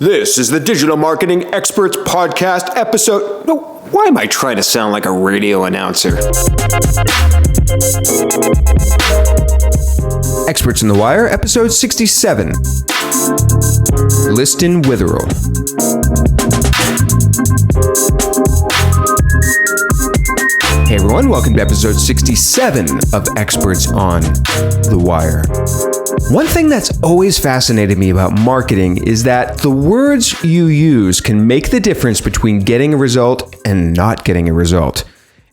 This is the Digital Marketing Experts Podcast episode. No, why am I trying to sound like a radio announcer? Experts in the Wire, episode 67. Liston, Witherill. Hey everyone, welcome to episode 67 of Experts on the Wire. One thing that's always fascinated me about marketing is that the words you use can make the difference between getting a result and not getting a result.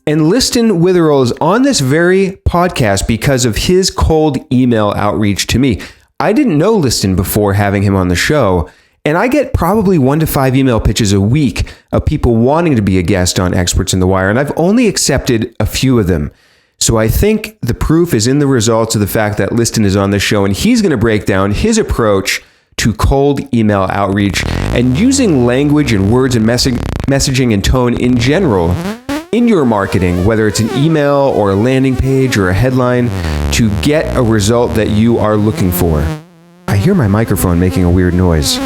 And Liston Witherill is on this very podcast because of his cold email outreach to me. I didn't know Liston before having him on the show, and I get probably 1 to 5 email pitches a week of people wanting to be a guest on Experts in the Wire, and I've only accepted a few of them. So I think the proof is in the results of the fact that Liston is on the show, and he's going to break down his approach to cold email outreach and using language and words and messaging and tone in general in your marketing, whether it's an email or a landing page or a headline, to get a result that you are looking for. I hear my microphone making a weird noise.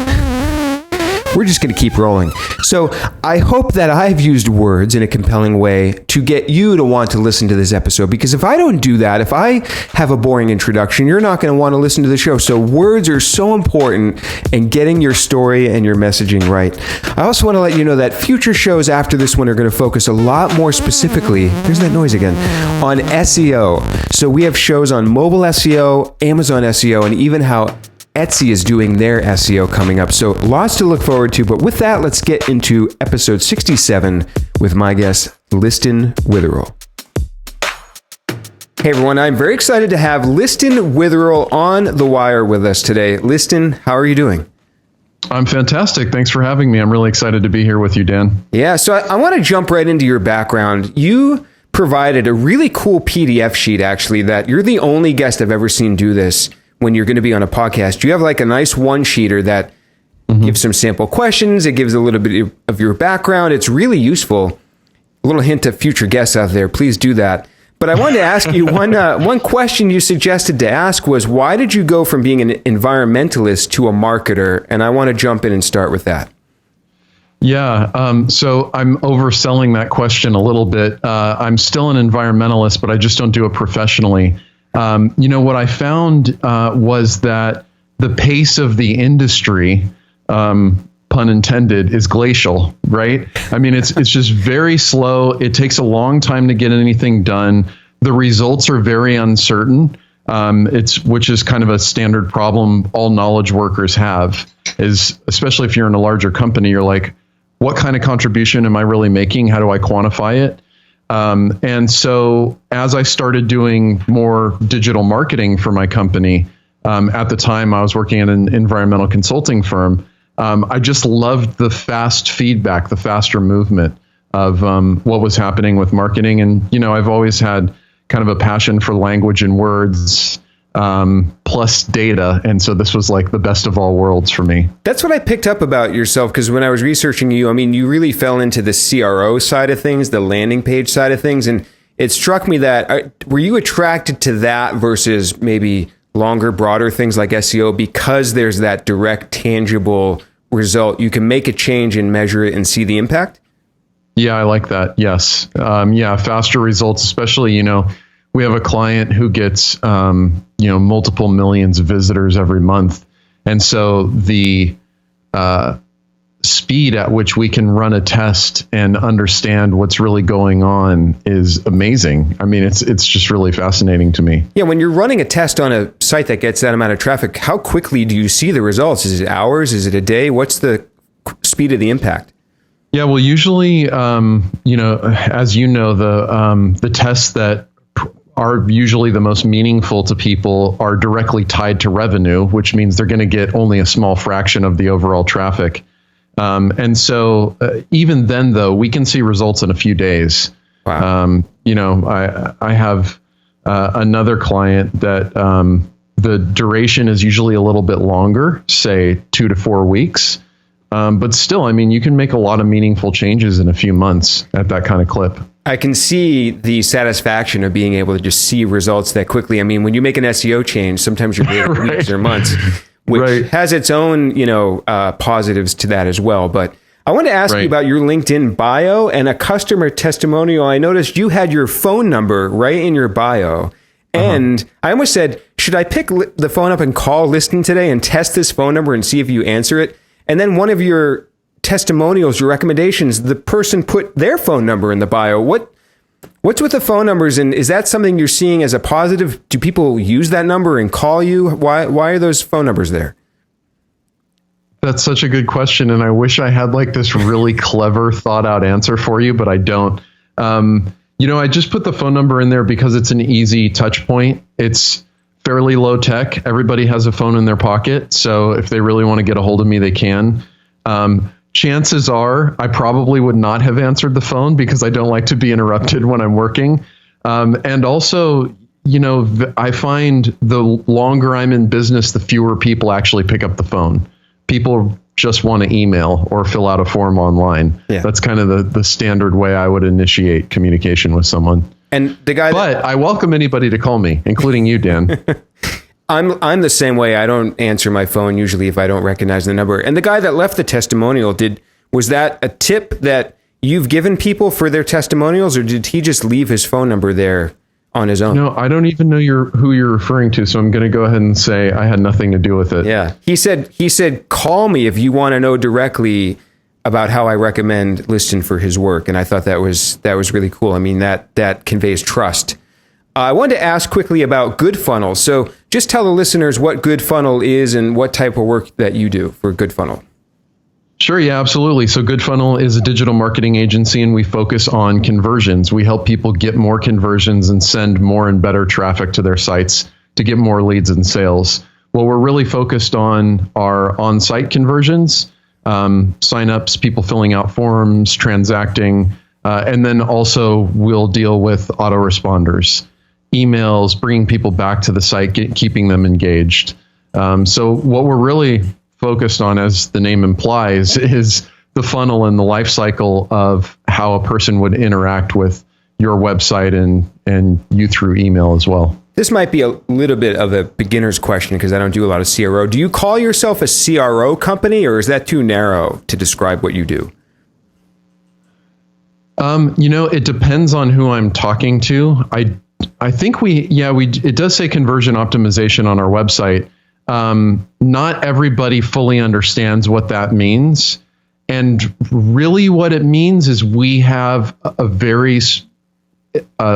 We're just going to keep rolling. So I hope that I've used words in a compelling way to get you to want to listen to this episode, because if I don't do that, if I have a boring introduction, you're not going to want to listen to the show. So words are so important in getting your story and your messaging right. I also want to let you know that future shows after this one are going to focus a lot more specifically, there's that noise again, on SEO. So we have shows on mobile SEO, Amazon SEO, and even how Etsy is doing their SEO coming up. So lots to look forward to. But with that, let's get into episode 67 with my guest, Liston Witherill. Hey everyone, I'm very excited to have Liston Witherill on the wire with us today. Liston, how are you doing? I'm fantastic. Thanks for having me. I'm really excited to be here with you, Dan. Yeah, so I want to jump right into your background. You provided a really cool PDF sheet, actually, that you're the only guest I've ever seen do this. When you're going to be on a podcast, you have like a nice one-sheeter that gives some sample questions. It gives a little bit of your background. It's really useful. A little hint to future guests out there. Please do that. But I wanted to ask you one question you suggested to ask was, why did you go from being an environmentalist to a marketer? And I want to jump in and start with that. Yeah. So I'm overselling that question a little bit. I'm still an environmentalist, but I just don't do it professionally. What I found was that the pace of the industry, pun intended, is glacial, right? I mean, it's just very slow. It takes a long time to get anything done. The results are very uncertain, which is kind of a standard problem all knowledge workers have, is especially if you're in a larger company, you're like, what kind of contribution am I really making? How do I quantify it? And so as I started doing more digital marketing for my company, at the time I was working at an environmental consulting firm, I just loved the fast feedback, the faster movement of what was happening with marketing. And, I've always had kind of a passion for language and words, plus data. And so this was like the best of all worlds for me. That's what I picked up about yourself, because when I was researching you, I mean, you really fell into the CRO side of things, the landing page side of things. And it struck me that, were you attracted to that versus maybe longer, broader things like SEO, because there's that direct, tangible result? You can make a change and measure it and see the impact? Yeah, I like that. Yes. Faster results, especially, we have a client who gets, multiple millions of visitors every month. And so the speed at which we can run a test and understand what's really going on is amazing. I mean, it's just really fascinating to me. Yeah, when you're running a test on a site that gets that amount of traffic, how quickly do you see the results? Is it hours? Is it a day? What's the speed of the impact? Yeah, well, usually, as you know, the tests that are usually the most meaningful to people are directly tied to revenue, which means they're going to get only a small fraction of the overall traffic. And so even then, though, we can see results in a few days. Wow. I have another client that the duration is usually a little bit longer, say 2 to 4 weeks. But still, I mean, you can make a lot of meaningful changes in a few months at that kind of clip. I can see the satisfaction of being able to just see results that quickly. I mean, when you make an SEO change, sometimes you're waiting right. weeks or months. which has its own, positives to that as well. But I want to ask you about your LinkedIn bio and a customer testimonial. I noticed you had your phone number right in your bio. And I almost said, should I pick the phone up and call Liston today and test this phone number and see if you answer it? And then one of your testimonials, your recommendations, the person put their phone number in the bio. What's with the phone numbers? And is that something you're seeing as a positive? Do people use that number and call you? Why are those phone numbers there? That's such a good question. And I wish I had like this really clever thought out answer for you, but I don't. I just put the phone number in there because it's an easy touch point. It's fairly low tech. Everybody has a phone in their pocket. So if they really want to get a hold of me, they can. Chances are I probably would not have answered the phone because I don't like to be interrupted when I'm working. And also, I find the longer I'm in business, the fewer people actually pick up the phone. People just want to email or fill out a form online. Yeah. That's kind of the standard way I would initiate communication with someone. And but I welcome anybody to call me, including you, Dan. I'm the same way. I don't answer my phone usually if I don't recognize the number. And the guy that left the testimonial, was that a tip that you've given people for their testimonials, or did he just leave his phone number there on his own? No, I don't even know who you're referring to, so I'm going to go ahead and say I had nothing to do with it. Yeah, he said call me if you want to know directly about how I recommend Liston for his work, and I thought that was really cool. I mean, that conveys trust. I wanted to ask quickly about GoodFunnel. So just tell the listeners what GoodFunnel is and what type of work that you do for GoodFunnel. Sure. Yeah, absolutely. So GoodFunnel is a digital marketing agency, and we focus on conversions. We help people get more conversions and send more and better traffic to their sites to get more leads and sales. What we're really focused on are on-site conversions, signups, people filling out forms, transacting, and then also we'll deal with autoresponders, emails, bringing people back to the site, keeping them engaged. So what we're really focused on, as the name implies, is the funnel and the life cycle of how a person would interact with your website and you through email as well. This might be a little bit of a beginner's question because I don't do a lot of CRO. Do you call yourself a CRO company, or is that too narrow to describe what you do? It depends on who I'm talking to. I think it does say conversion optimization on our website. Not everybody fully understands what that means. And really what it means is we have a very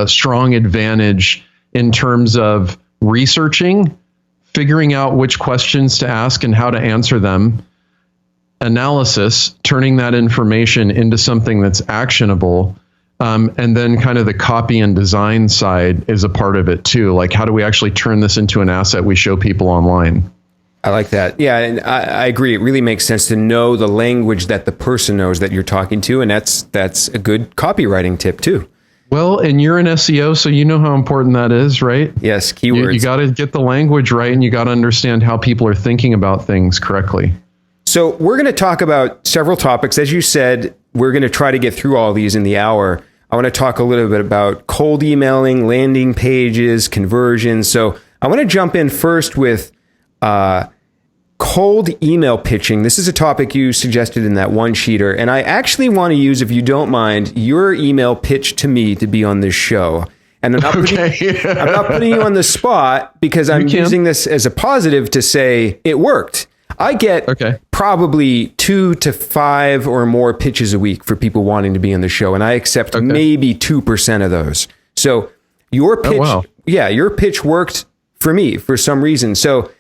strong advantage in terms of researching, figuring out which questions to ask and how to answer them, analysis, turning that information into something that's actionable. And then kind of the copy and design side is a part of it too. Like, how do we actually turn this into an asset we show people online? I like that. Yeah, and I agree. It really makes sense to know the language that the person knows that you're talking to. And that's a good copywriting tip too. Well, and you're an SEO, so you know how important that is, right? Yes, keywords. You got to get the language right, and you got to understand how people are thinking about things correctly. So we're going to talk about several topics. As you said, we're going to try to get through all these in the hour. I want to talk a little bit about cold emailing, landing pages, conversions. So I want to jump in first with cold email pitching. This is a topic you suggested in that one-sheeter, and I actually want to use, if you don't mind, your email pitch to me to be on this show. And I'm not putting you on the spot because I'm using this as a positive to say it worked. I get probably 2 to 5 or more pitches a week for people wanting to be on the show, and I accept maybe 2% of those. So your pitch, your pitch worked for me for some reason. So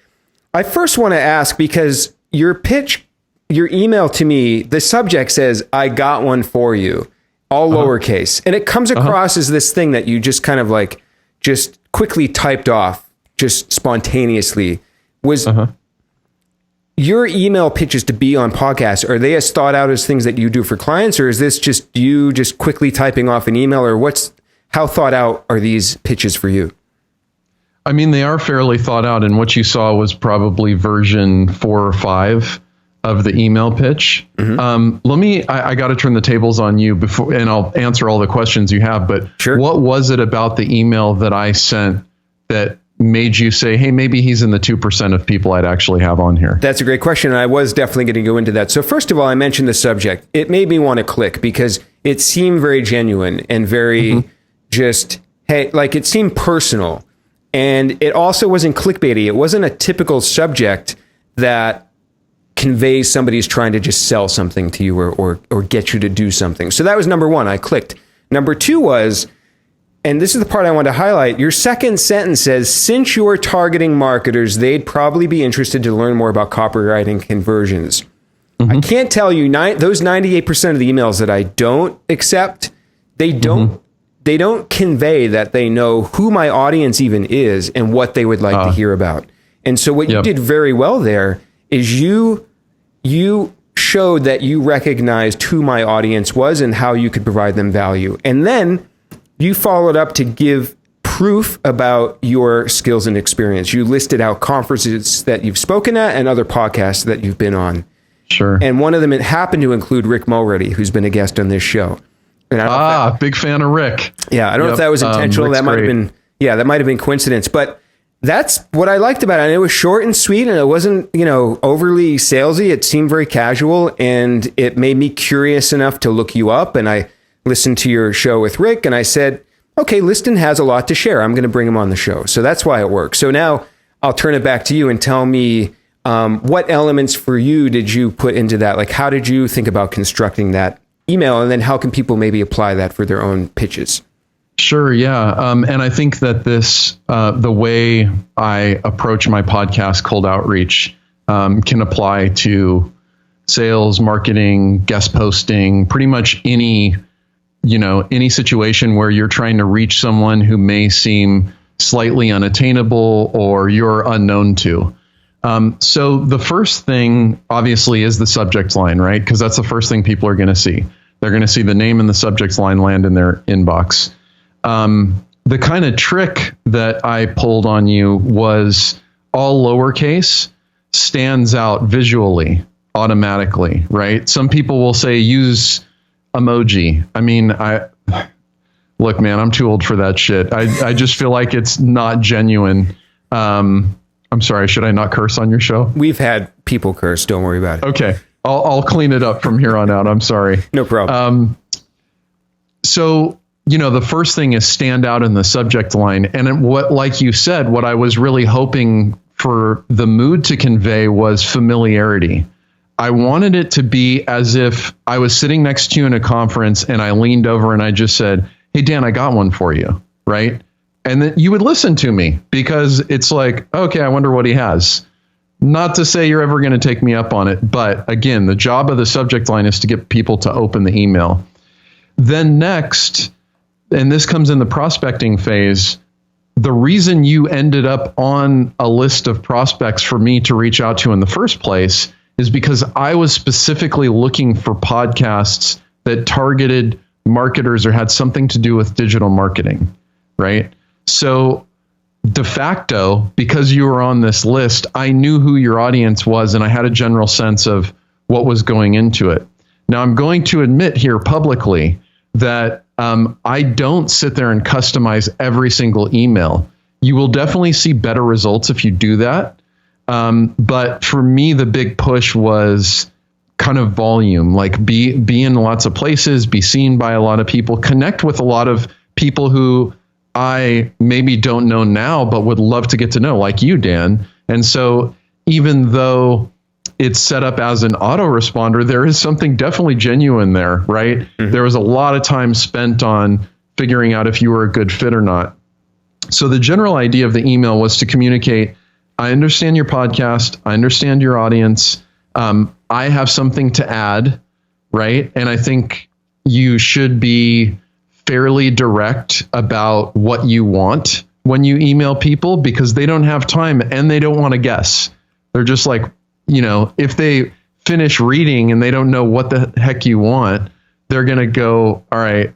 I first want to ask, because your pitch, your email to me, the subject says, "I got one for you," all lowercase. And it comes across as this thing that you just kind of like, just quickly typed off, just spontaneously. Was your email pitches to be on podcasts, are they as thought out as things that you do for clients, or is this just you just quickly typing off an email, or how thought out are these pitches for you? I mean, they are fairly thought out, and what you saw was probably version 4 or 5 of the email pitch. I got to turn the tables on you before, and I'll answer all the questions you have, but what was it about the email that I sent that made you say, hey, maybe he's in the 2% of people I'd actually have on here? That's a great question. And I was definitely going to go into that. So first of all, I mentioned the subject. It made me want to click because it seemed very genuine and very just, hey, like it seemed personal. And it also wasn't clickbaity. It wasn't a typical subject that conveys somebody's trying to just sell something to you or get you to do something. So that was number one. I clicked. Number two was, and this is the part I want to highlight, your second sentence says, since you're targeting marketers, they'd probably be interested to learn more about copywriting conversions. I can't tell you, those 98% of the emails that I don't accept, they don't convey that they know who my audience even is and what they would like to hear about. And so what you did very well there is you showed that you recognized who my audience was and how you could provide them value. And then you followed up to give proof about your skills and experience. You listed out conferences that you've spoken at and other podcasts that you've been on. Sure. And one of them, it happened to include Rick Mulready, who's been a guest on this show. And big fan of Rick. Yeah, I don't know if that was intentional. That might have been coincidence. But that's what I liked about it. And it was short and sweet, and it wasn't, overly salesy. It seemed very casual, and it made me curious enough to look you up. And I listened to your show with Rick, and I said, okay, Liston has a lot to share. I'm going to bring him on the show. So that's why it works. So now I'll turn it back to you and tell me what elements for you did you put into that? Like, how did you think about constructing that email? And then how can people maybe apply that for their own pitches? Sure. Yeah. And I think that the way I approach my podcast, Cold Outreach, can apply to sales, marketing, guest posting, pretty much any situation where you're trying to reach someone who may seem slightly unattainable or you're unknown to. So the first thing obviously is the subject line, right? Because that's the first thing people are going to see. They're going to see the name and the subject line land in their inbox. The kind of trick that I pulled on you was all lowercase stands out visually automatically, right? Some people will say use emoji. I mean, look, man, I'm too old for that shit. I just feel like it's not genuine. I'm sorry. Should I not curse on your show? We've had people curse. Don't worry about it. Okay. I'll clean it up from here on out. I'm sorry. No problem. So, the first thing is stand out in the subject line. And like you said, what I was really hoping for the mood to convey was familiarity. I wanted it to be as if I was sitting next to you in a conference and I leaned over and I just said, hey, Dan, I got one for you. Right. And then you would listen to me because it's like, okay, I wonder what he has. Not to say you're ever going to take me up on it. But again, the job of the subject line is to get people to open the email. Then next, and this comes in the prospecting phase, the reason you ended up on a list of prospects for me to reach out to in the first place is because I was specifically looking for podcasts that targeted marketers or had something to do with digital marketing, right? So de facto, because you were on this list, I knew who your audience was and I had a general sense of what was going into it. Now, I'm going to admit here publicly that I don't sit there and customize every single email. You will definitely see better results if you do that. But for me, the big push was kind of volume, like be in lots of places, be seen by a lot of people, connect with a lot of people who I maybe don't know now, but would love to get to know, like you, Dan. And so even though it's set up as an autoresponder, there is something definitely genuine there, right? Mm-hmm. There was a lot of time spent on figuring out if you were a good fit or not. So the general idea of the email was to communicate, I understand your podcast. I understand your audience. I have something to add, right? And I think you should be fairly direct about what you want when you email people because they don't have time and they don't want to guess. They're just like, if they finish reading and they don't know what the heck you want, they're going to go, all right,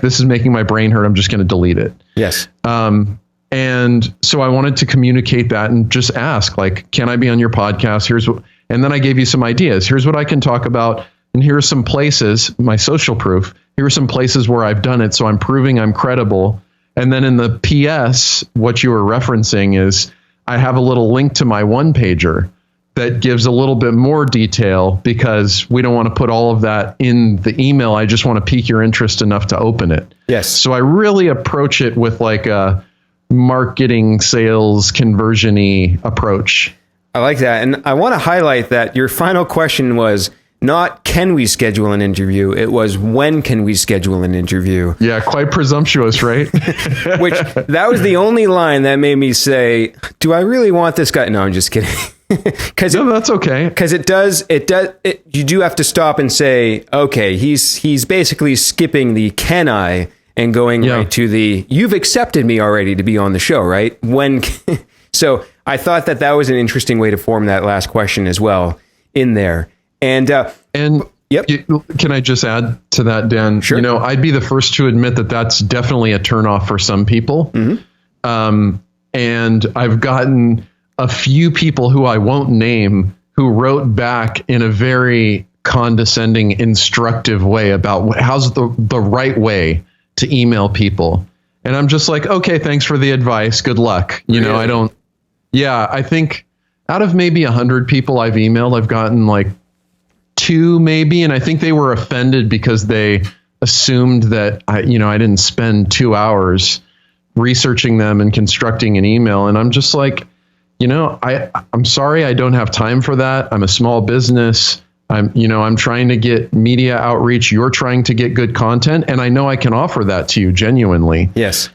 this is making my brain hurt. I'm just going to delete it. Yes. And so I wanted to communicate that and just ask, can I be on your podcast? And then I gave you some ideas. Here's what I can talk about. And here are some places, my social proof. Here are some places where I've done it. So I'm proving I'm credible. And then in the PS, what you were referencing is I have a little link to my one pager that gives a little bit more detail because we don't want to put all of that in the email. I just want to pique your interest enough to open it. Yes. So I really approach it with like a marketing, sales, conversion-y approach. I like that. And I want to highlight that your final question was not can we schedule an interview? It was when can we schedule an interview? Yeah, quite presumptuous, right? Which that was the only line that made me say, do I really want this guy? No, I'm just kidding. No, that's okay. Because you do have to stop and say, okay, he's basically skipping the can I and going right to the you've accepted me already to be on the show, right? So I thought that was an interesting way to form that last question as well in there. And yep. Can I just add to that, Dan? Sure. I'd be the first to admit that that's definitely a turnoff for some people. Mm-hmm. And I've gotten a few people who I won't name who wrote back in a very condescending, instructive way about how's the right way to email people. And I'm just like, okay, thanks for the advice. Good luck. Really? I think out of maybe 100 people I've emailed, I've gotten like 2 maybe. And I think they were offended because they assumed that I didn't spend 2 hours researching them and constructing an email. And I'm just like, I'm sorry, I don't have time for that. I'm a small business. I'm trying to get media outreach. You're trying to get good content. And I know I can offer that to you genuinely. Yes.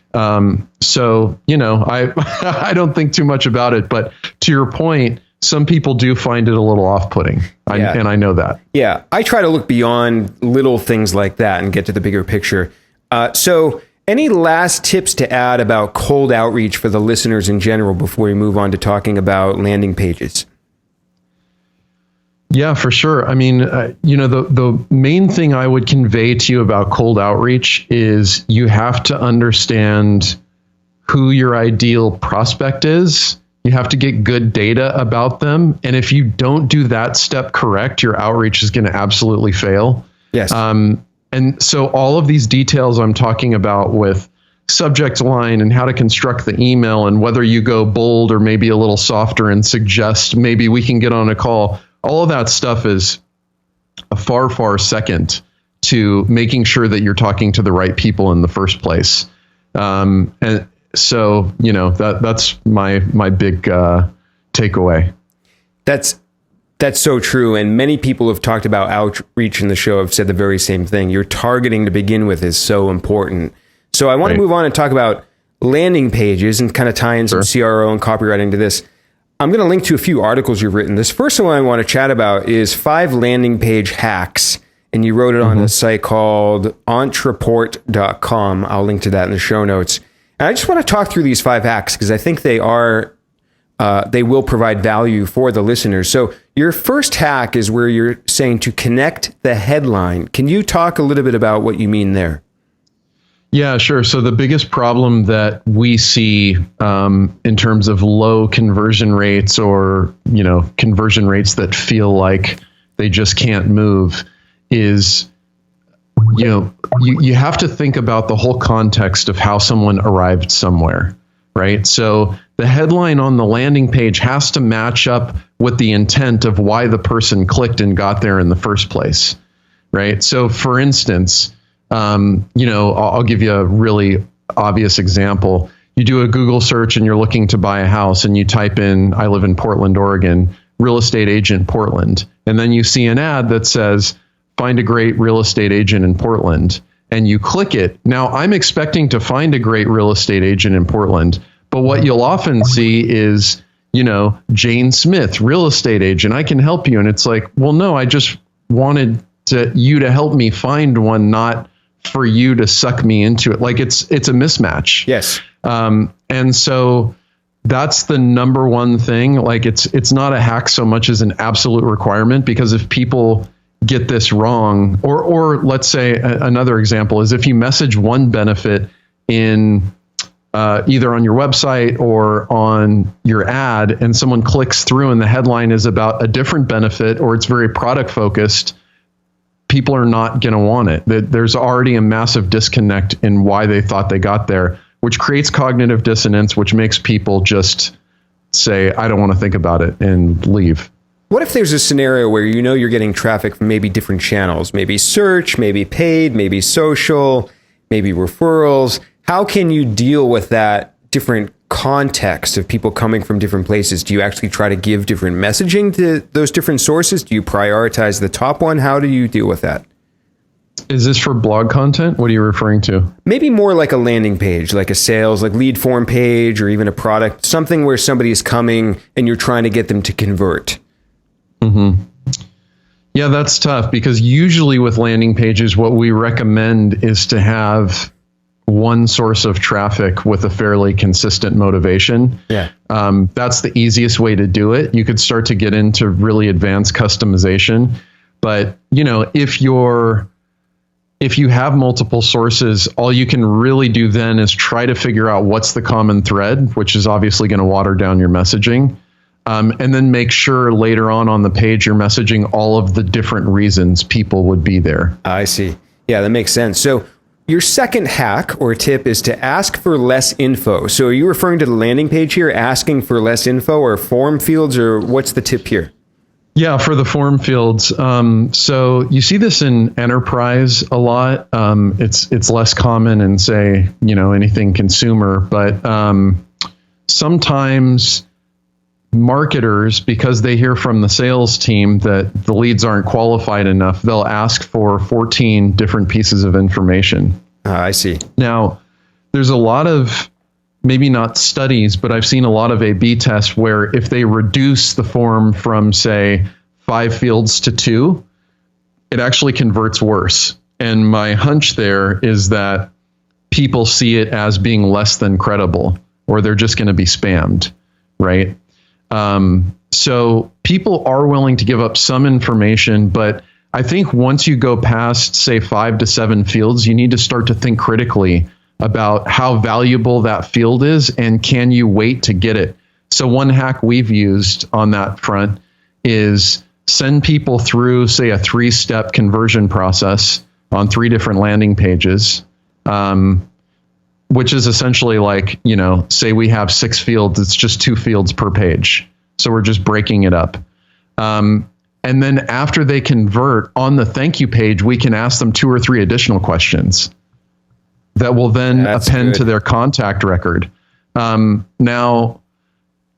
So, I don't think too much about it. But to your point, some people do find it a little off-putting. And I know that. Yeah. I try to look beyond little things like that and get to the bigger picture. So any last tips to add about cold outreach for the listeners in general before we move on to talking about landing pages? Yeah, for sure. I mean, the main thing I would convey to you about cold outreach is you have to understand who your ideal prospect is. You have to get good data about them. And if you don't do that step correct, your outreach is going to absolutely fail. Yes. And so all of these details I'm talking about with subject line and how to construct the email and whether you go bold or maybe a little softer and suggest maybe we can get on a call, all of that stuff is a far, far second to making sure that you're talking to the right people in the first place. And so, that's my big takeaway. That's so true. And many people have talked about outreach in the show have said the very same thing. Your targeting to begin with is so important. So I want to move on and talk about landing pages and kind of tie in some CRO and copywriting to this. I'm going to link to a few articles you've written. This first one I want to chat about is 5 landing page hacks. And you wrote it on a site called entreport.com. I'll link to that in the show notes. And I just want to talk through these 5 hacks because I think they will provide value for the listeners. So your first hack is where you're saying to connect the headline. Can you talk a little bit about what you mean there? Yeah, sure. So the biggest problem that we see in terms of low conversion rates or, conversion rates that feel like they just can't move is, you have to think about the whole context of how someone arrived somewhere, right? So the headline on the landing page has to match up with the intent of why the person clicked and got there in the first place, right? So for instance, I'll give you a really obvious example. You do a Google search and you're looking to buy a house and you type in, I live in Portland, Oregon, real estate agent Portland. And then you see an ad that says, find a great real estate agent in Portland. And you click it. Now I'm expecting to find a great real estate agent in Portland. But what you'll often see is, Jane Smith, real estate agent, I can help you. And it's like, well, no, I just wanted you to help me find one, not for you to suck me into it. Like it's a mismatch. Yes. And so that's the number one thing. Like it's not a hack so much as an absolute requirement, because if people get this wrong, or let's say another example is if you message one benefit in either on your website or on your ad and someone clicks through and the headline is about a different benefit or it's very product focused, people are not going to want it. There's already a massive disconnect in why they thought they got there which creates cognitive dissonance, which makes people just say, I don't want to think about it, and leave. What if there's a scenario where you know you're getting traffic from maybe different channels, maybe search, maybe paid, maybe social, maybe referrals? How can you deal with that different context of people coming from different places? Do you actually try to give different messaging to those different sources? Do you prioritize the top one? How do you deal with that? Is this for blog content? What are you referring to? Maybe more like a landing page, like a sales, like lead form page, or even a product, something where somebody is coming and you're trying to get them to convert. Mm-hmm. Yeah, that's tough because usually with landing pages, what we recommend is to have one source of traffic with a fairly consistent motivation. Yeah. That's the easiest way to do it. You could start to get into really advanced customization, but if you have multiple sources, all you can really do then is try to figure out what's the common thread, which is obviously going to water down your messaging. And then make sure later on the page, you're messaging all of the different reasons people would be there. I see. Yeah, that makes sense. So your second hack or tip is to ask for less info. So are you referring to the landing page here, asking for less info, or form fields, or what's the tip here? Yeah, for the form fields. So you see this in enterprise a lot. It's less common in, say, anything consumer, but sometimes marketers, because they hear from the sales team that the leads aren't qualified enough, they'll ask for 14 different pieces of information. I see. Now, there's a lot of, maybe not studies, but I've seen a lot of A/B tests where if they reduce the form from, say, 5 fields to 2, it actually converts worse. And my hunch there is that people see it as being less than credible, or they're just going to be spammed, right? So people are willing to give up some information, but I think once you go past, say, 5 to 7 fields, you need to start to think critically about how valuable that field is and can you wait to get it. So one hack we've used on that front is send people through, say, a 3-step conversion process on 3 different landing pages, which is essentially like, say we have 6 fields, it's just 2 fields per page. So we're just breaking it up. And then after they convert on the thank you page, we can ask them 2 or 3 additional questions that will then append to their contact record. Now,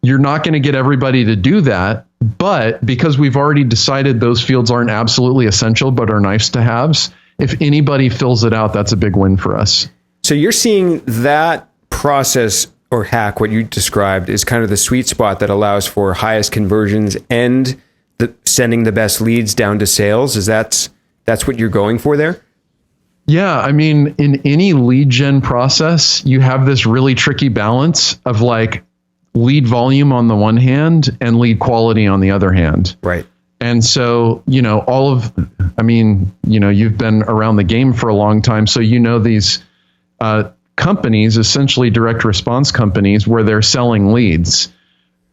you're not going to get everybody to do that, but because we've already decided those fields aren't absolutely essential, but are nice to haves, if anybody fills it out, that's a big win for us. So you're seeing that process or hack, what you described, is kind of the sweet spot that allows for highest conversions and sending the best leads down to sales. That's what you're going for there? Yeah, I mean, in any lead gen process, you have this really tricky balance of like lead volume on the one hand and lead quality on the other hand. Right. And so, you've been around the game for a long time. So, these companies, essentially direct response companies, where they're selling leads.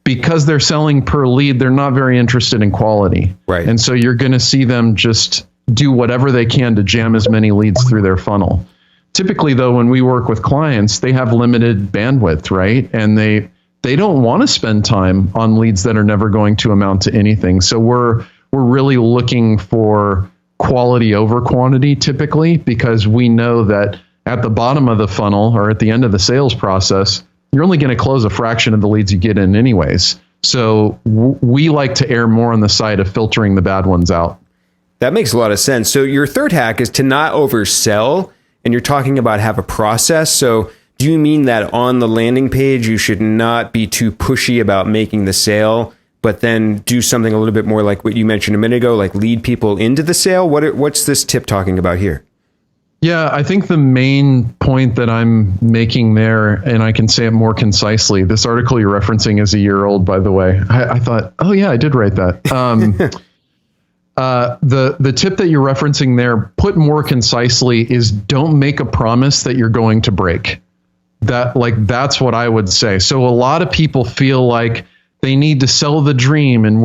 Because they're selling per lead, they're not very interested in quality. Right. And so you're going to see them just do whatever they can to jam as many leads through their funnel. Typically, though, when we work with clients, they have limited bandwidth, right? And they don't want to spend time on leads that are never going to amount to anything. So we're really looking for quality over quantity typically, because we know that at the bottom of the funnel or at the end of the sales process, you're only going to close a fraction of the leads you get in anyways. So we like to err more on the side of filtering the bad ones out. That makes a lot of sense. So your third hack is to not oversell, and you're talking about have a process. So do you mean that on the landing page, you should not be too pushy about making the sale, but then do something a little bit more like what you mentioned a minute ago, like lead people into the sale? What's this tip talking about here? Yeah, I think the main point that I'm making there, and I can say it more concisely, this article you're referencing is a year old, by the way. I thought, oh yeah, I did write that. The tip that you're referencing there, put more concisely, is don't make a promise that you're going to break. That's what I would say. So a lot of people feel like they need to sell the dream, and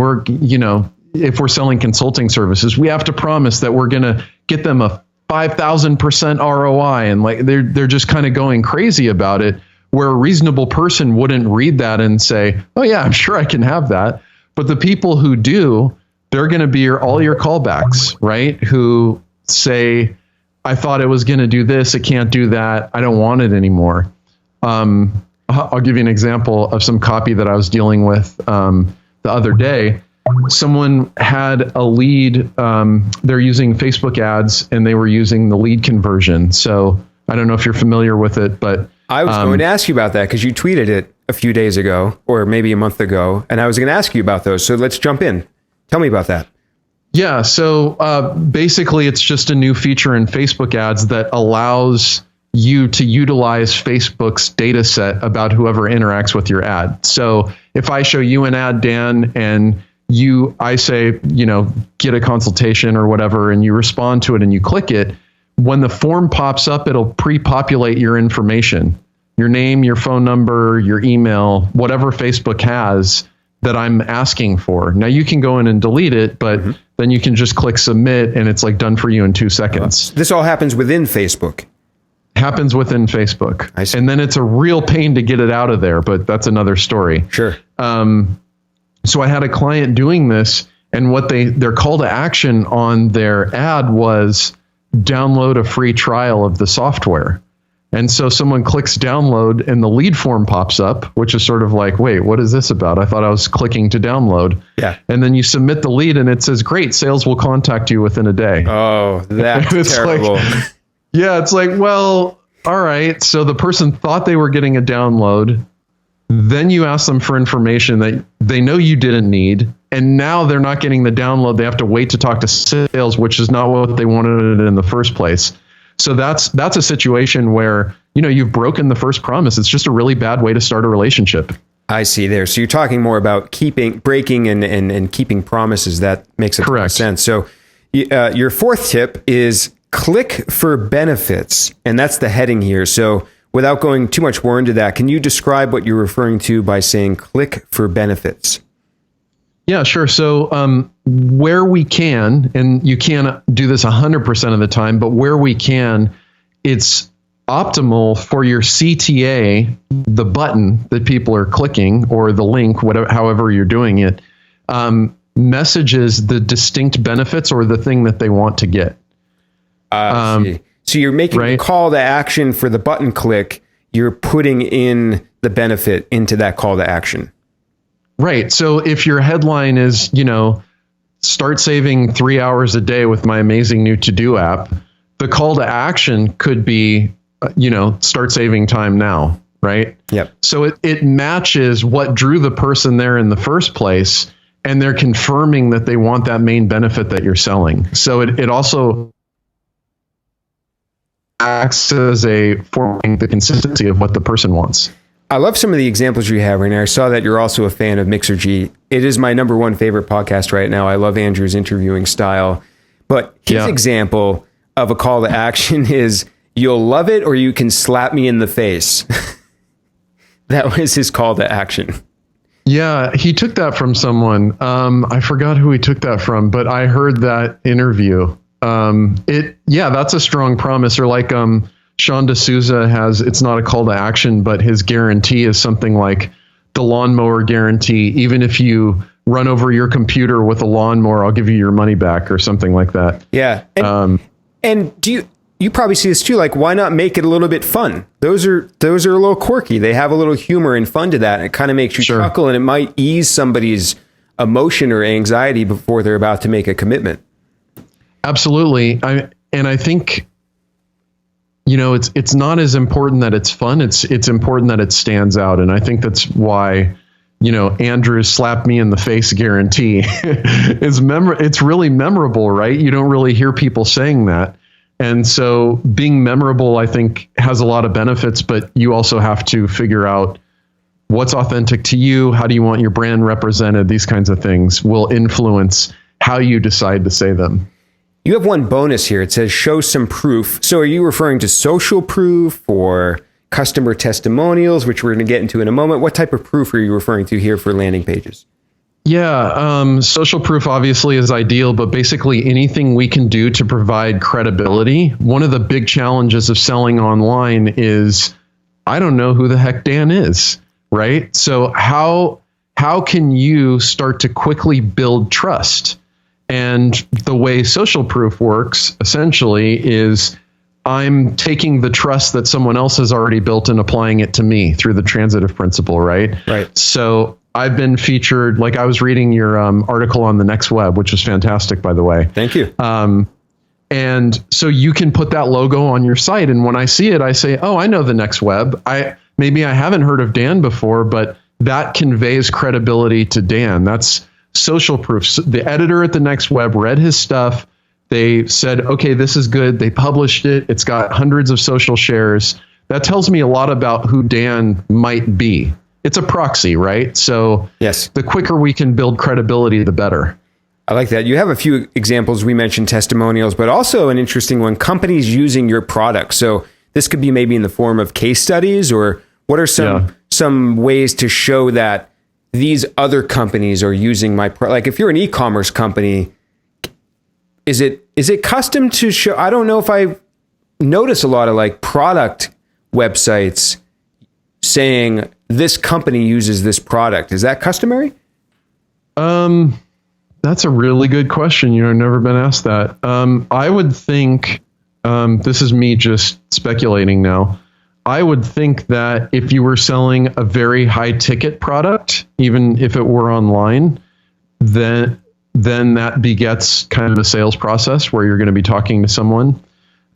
if we're selling consulting services, we have to promise that we're going to get them a 5,000% ROI. And like, they're just kind of going crazy about it, where a reasonable person wouldn't read that and say, oh yeah, I'm sure I can have that. But the people who do, they're going to be all your callbacks, right? Who say, I thought it was going to do this. It can't do that. I don't want it anymore. I'll give you an example of some copy that I was dealing with the other day. Someone had a lead. They're using Facebook ads and they were using the lead conversion. So I don't know if you're familiar with it, but I was going to ask you about that because you tweeted it a few days ago or maybe a month ago. And I was going to ask you about those. So let's jump in. Tell me about that. Yeah. So basically, it's just a new feature in Facebook ads that allows you to utilize Facebook's data set about whoever interacts with your ad. So if I show you an ad, Dan, and I say, get a consultation or whatever, and you respond to it and you click it, when the form pops up, it'll pre-populate your information, your name, your phone number, your email, whatever Facebook has that I'm asking for. Now you can go in and delete it, but then you can just click submit and it's like done for you in 2 seconds. This all happens within Facebook. Happens within Facebook. I see. And then it's a real pain to get it out of there, but that's another story. Sure. So I had a client doing this, and what their call to action on their ad was download a free trial of the software. And so someone clicks download and the lead form pops up, which is sort of like, wait, what is this about? I thought I was clicking to download. Yeah. And then you submit the lead and it says, great, sales will contact you within a day. Oh, that's terrible. Yeah, it's like, well, all right. So the person thought they were getting a download. Then you ask them for information that they know you didn't need. And now they're not getting the download. They have to wait to talk to sales, which is not what they wanted in the first place. So that's a situation where, you've broken the first promise. It's just a really bad way to start a relationship. I see there. So you're talking more about breaking and keeping promises. That makes a ton of sense. So your fourth tip is click for benefits. And that's the heading here. So without going too much more into that, can you describe what you're referring to by saying click for benefits? Yeah, sure. So where we can, and you can't do this 100% of the time, but where we can, it's optimal for your CTA, the button that people are clicking or the link, whatever, however you're doing it, messages the distinct benefits or the thing that they want to get. See. So you're making a call to action for the button click. You're putting in the benefit into that call to action. Right. So if your headline is, start saving 3 hours a day with my amazing new to-do app, the call to action could be, start saving time now. Right. Yep. So it matches what drew the person there in the first place, and they're confirming that they want that main benefit that you're selling. So it also acts as a forming the consistency of what the person wants. I love some of the examples you have right now. I saw that you're also a fan of Mixergy. It is my number one favorite podcast right now. I love Andrew's interviewing style. But his example of a call to action is, you'll love it or you can slap me in the face. That was his call to action. Yeah, he took that from someone. I forgot who he took that from, but I heard that interview. That's a strong promise. Or like Sean D'Souza has, it's not a call to action, but his guarantee is something like the lawnmower guarantee. Even if you run over your computer with a lawnmower, I'll give you your money back or something like that. Yeah. And do you probably see this too? Like, why not make it a little bit fun? Those are a little quirky. They have a little humor and fun to that. And it kind of makes you chuckle, and it might ease somebody's emotion or anxiety before they're about to make a commitment. Absolutely. I think, it's not as important that it's fun. It's important that it stands out. And I think that's why, Andrew's slap me in the face guarantee it's really memorable, right? You don't really hear people saying that. And so being memorable, I think, has a lot of benefits, but you also have to figure out what's authentic to you. How do you want your brand represented? These kinds of things will influence how you decide to say them. You have one bonus here. It says show some proof. So are you referring to social proof or customer testimonials, which we're going to get into in a moment? What type of proof are you referring to here for landing pages? Yeah, social proof obviously is ideal, but basically anything we can do to provide credibility. One of the big challenges of selling online is I don't know who the heck Dan is, right? So how can you start to quickly build trust? And the way social proof works essentially is I'm taking the trust that someone else has already built and applying it to me through the transitive principle, right? Right. So I've been featured, like I was reading your article on the Next Web, which was fantastic, by the way. Thank you. And so you can put that logo on your site. And when I see it, I say, oh, I know the Next Web. Maybe I haven't heard of Dan before, but that conveys credibility to Dan. That's social proof. So the editor at the Next Web read his stuff. They said, okay, this is good. They published it. It's got hundreds of social shares. That tells me a lot about who Dan might be. It's a proxy, right? So yes, the quicker we can build credibility, the better. I like that. You have a few examples. We mentioned testimonials, but also an interesting one, companies using your product. So this could be maybe in the form of case studies, or what are some ways to show that these other companies are using my product? Like if you're an e-commerce company, is it custom to show? I don't know if I notice a lot of like product websites saying this company uses this product. Is that customary? That's a really good question. I've never been asked that. I would think, this is me just speculating now. I would think that if you were selling a very high ticket product, even if it were online, then that begets kind of a sales process where you're going to be talking to someone.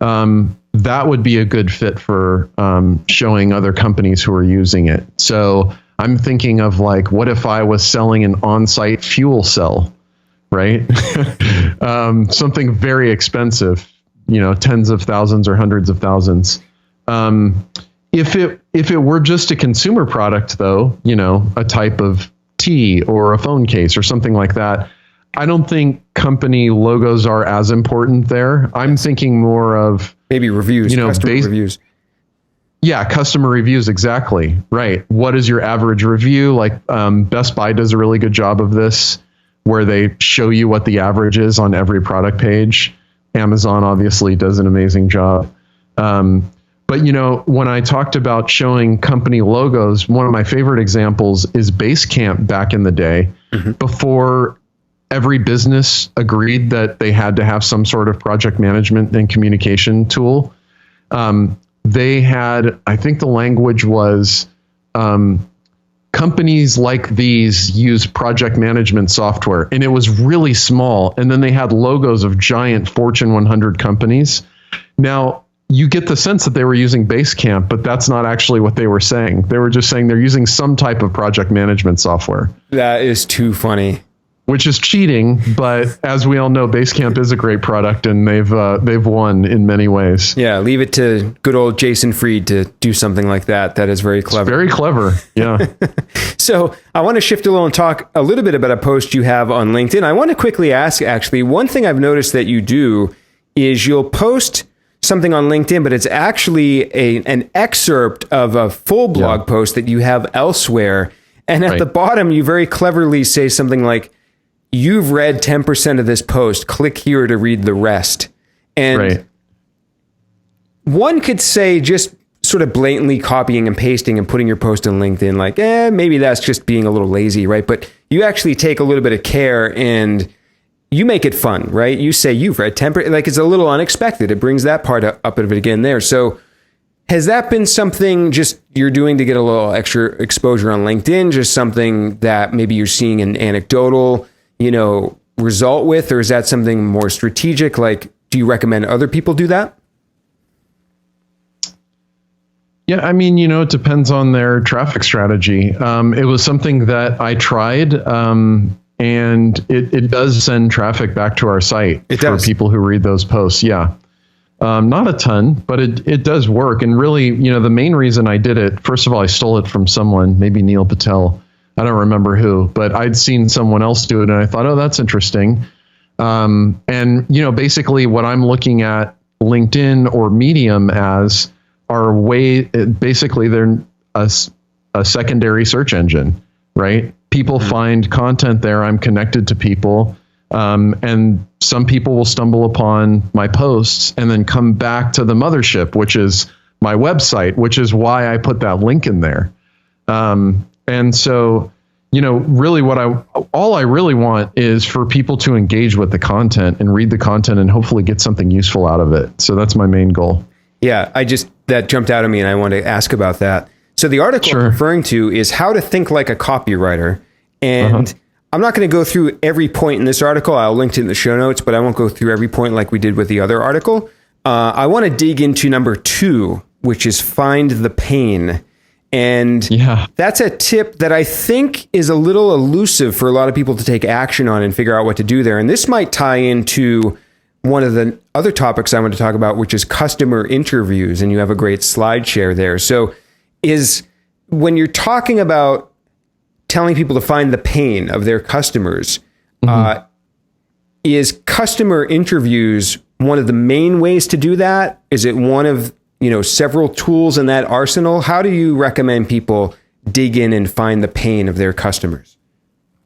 That would be a good fit for showing other companies who are using it. So I'm thinking of like, what if I was selling an on-site fuel cell, right? Something very expensive, tens of thousands or hundreds of thousands. If it were just a consumer product, though, a type of tea or a phone case or something like that, I don't think company logos are as important there. I'm thinking more of maybe reviews, customer reviews. Yeah, customer reviews, exactly. Right. What is your average review? Like Best Buy does a really good job of this, where they show you what the average is on every product page. Amazon obviously does an amazing job. But when I talked about showing company logos, one of my favorite examples is Basecamp back in the day, before every business agreed that they had to have some sort of project management and communication tool. They had, I think the language was, companies like these use project management software, and it was really small. And then they had logos of giant Fortune 100 companies. Now, you get the sense that they were using Basecamp, but that's not actually what they were saying. They were just saying they're using some type of project management software. That is too funny. Which is cheating, but as we all know, Basecamp is a great product, and they've won in many ways. Yeah, leave it to good old Jason Fried to do something like that. That is very clever. It's very clever, yeah. So I want to shift a little and talk a little bit about a post you have on LinkedIn. I want to quickly ask, actually, one thing I've noticed that you do is you'll post something on LinkedIn, but it's actually an excerpt of a full blog post that you have elsewhere. And at the bottom, you very cleverly say something like, you've read 10% of this post, click here to read the rest. And one could say just sort of blatantly copying and pasting and putting your post on LinkedIn, like, maybe that's just being a little lazy, right? But you actually take a little bit of care and you make it fun, right? You say you've read 10%, like it's a little unexpected. It brings that part up of it again there. So has that been something just you're doing to get a little extra exposure on LinkedIn? Just something that maybe you're seeing an anecdotal result with, or is that something more strategic? Like, do you recommend other people do that? Yeah, I mean, it depends on their traffic strategy. It was something that I tried, and it does send traffic back to our site for people who read those posts. Yeah. Not a ton, but it does work. And really, the main reason I did it, first of all, I stole it from someone, maybe Neil Patel. I don't remember who, but I'd seen someone else do it, and I thought, oh, that's interesting. And, basically what I'm looking at LinkedIn or Medium as are basically they're a secondary search engine, right? People find content there. I'm connected to people. And some people will stumble upon my posts and then come back to the mothership, which is my website, which is why I put that link in there. And so, really all I really want is for people to engage with the content and read the content and hopefully get something useful out of it. So that's my main goal. Yeah, that jumped out at me and I want to ask about that. So the article I'm referring to is How to Think Like a Copywriter. And I'm not going to go through every point in this article. I'll link to it in the show notes, but I won't go through every point like we did with the other article. I want to dig into number 2, which is find the pain. And that's a tip that I think is a little elusive for a lot of people to take action on and figure out what to do there. And this might tie into one of the other topics I want to talk about, which is customer interviews. And you have a great slide share there. So when you're talking about telling people to find the pain of their customers, is customer interviews one of the main ways to do that? Is it one of several tools in that arsenal? How do you recommend people dig in and find the pain of their customers?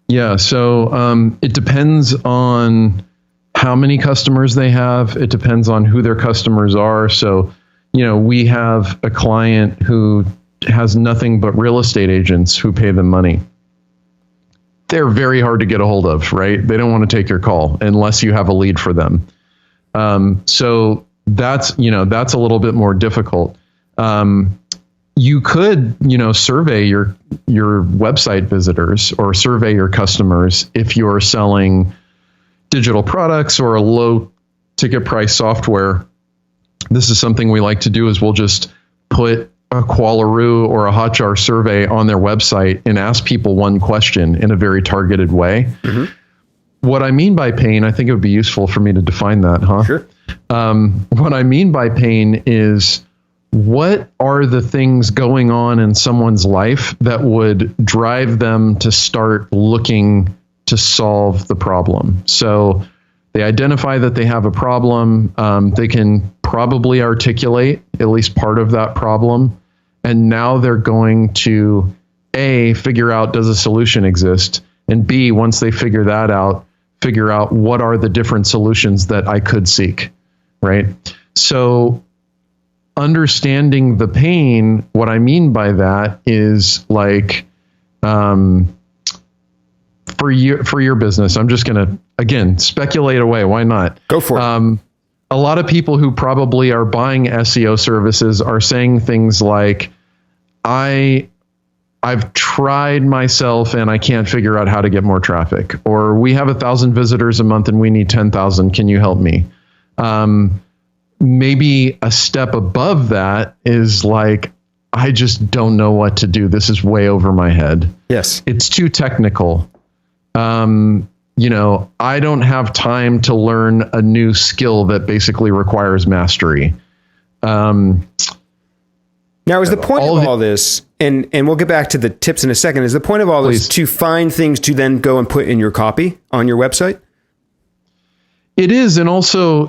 Yeah, so it depends on how many customers they have. It depends on who their customers are. So, we have a client who has nothing but real estate agents who pay them money. They're very hard to get a hold of, right? They don't want to take your call unless you have a lead for them. So that's a little bit more difficult. You could, survey your website visitors or survey your customers if you're selling digital products or a low ticket price software. This is something we like to do is we'll just put a Qualaroo or a Hotjar survey on their website and ask people one question in a very targeted way. What I mean by pain, I think it would be useful for me to define that, huh? Sure. What I mean by pain is what are the things going on in someone's life that would drive them to start looking to solve the problem? So they identify that they have a problem. They can probably articulate at least part of that problem. And now they're going to A, figure out, does a solution exist? And B, once they figure that out, figure out what are the different solutions that I could seek, right? So understanding the pain, what I mean by that is like, for your business, I'm just going to, again, speculate away. Why not? Go for it. A lot of people who probably are buying SEO services are saying things like, I've tried myself and I can't figure out how to get more traffic, or we have 1,000 visitors a month and we need 10,000. Can you help me? Maybe a step above that is like, I just don't know what to do. This is way over my head. Yes. It's too technical. I don't have time to learn a new skill that basically requires mastery. Now, is the point of all this, and we'll get back to the tips in a second, is the point of all this to find things to then go and put in your copy on your website? It is. And also,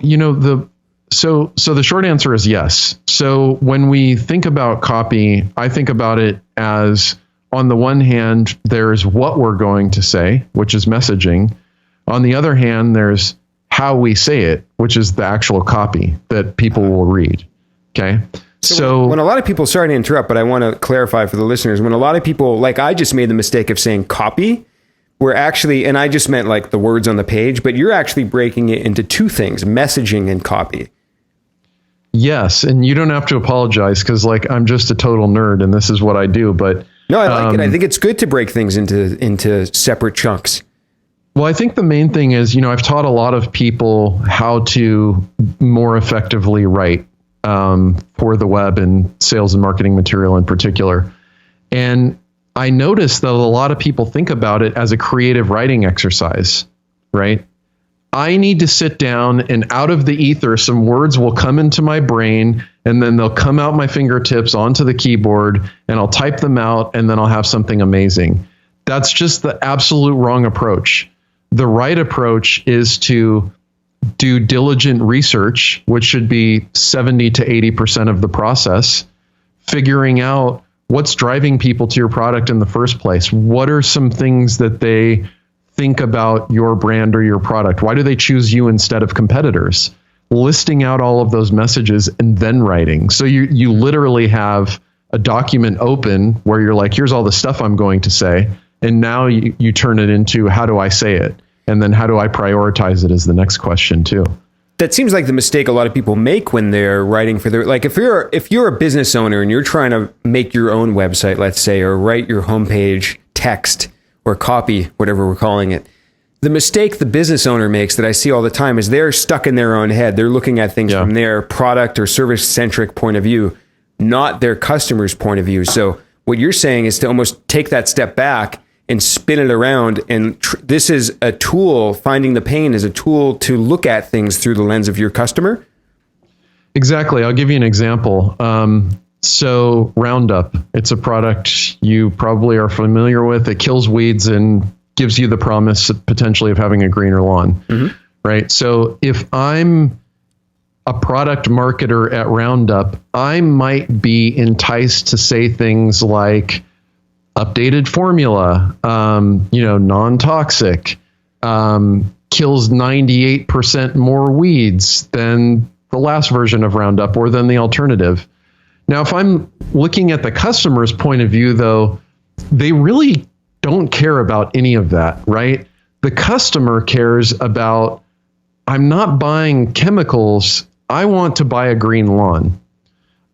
so the short answer is yes. So when we think about copy, I think about it as, on the one hand, there's what we're going to say, which is messaging. On the other hand, there's how we say it, which is the actual copy that people will read. Okay. So when a lot of people, sorry to interrupt, but I want to clarify for the listeners, when a lot of people, like I just made the mistake of saying copy, we're actually, and I just meant like the words on the page, but you're actually breaking it into two things, messaging and copy. Yes. And you don't have to apologize because I'm just a total nerd and this is what I do. But no, I like it. I think it's good to break things into separate chunks. Well, I think the main thing is, I've taught a lot of people how to more effectively write for the web and sales and marketing material in particular. And I noticed that a lot of people think about it as a creative writing exercise, right? I need to sit down and out of the ether, some words will come into my brain and then they'll come out my fingertips onto the keyboard and I'll type them out and then I'll have something amazing. That's just the absolute wrong approach. The right approach is to do diligent research, which should be 70 to 80% of the process, figuring out what's driving people to your product in the first place? What are some things that they think about your brand or your product? Why do they choose you instead of competitors? Listing out all of those messages and then writing. So you literally have a document open where you're like, here's all the stuff I'm going to say. And now you turn it into, how do I say it? And then how do I prioritize it is the next question too. That seems like the mistake a lot of people make when they're writing for their, like if you're a business owner and you're trying to make your own website, let's say, or write your homepage text or copy, whatever we're calling it. The mistake the business owner makes that I see all the time is they're stuck in their own head. They're looking at things from their product or service-centric point of view, not their customer's point of view. So what you're saying is to almost take that step back and spin it around. And this is a tool, finding the pain is a tool to look at things through the lens of your customer. Exactly. I'll give you an example. So Roundup, it's a product you probably are familiar with. It kills weeds and gives you the promise potentially of having a greener lawn, right? So if I'm a product marketer at Roundup, I might be enticed to say things like updated formula, non-toxic, kills 98% more weeds than the last version of Roundup or than the alternative. Now, if I'm looking at the customer's point of view, though, they really don't care about any of that, right? The customer cares about, I'm not buying chemicals. I want to buy a green lawn.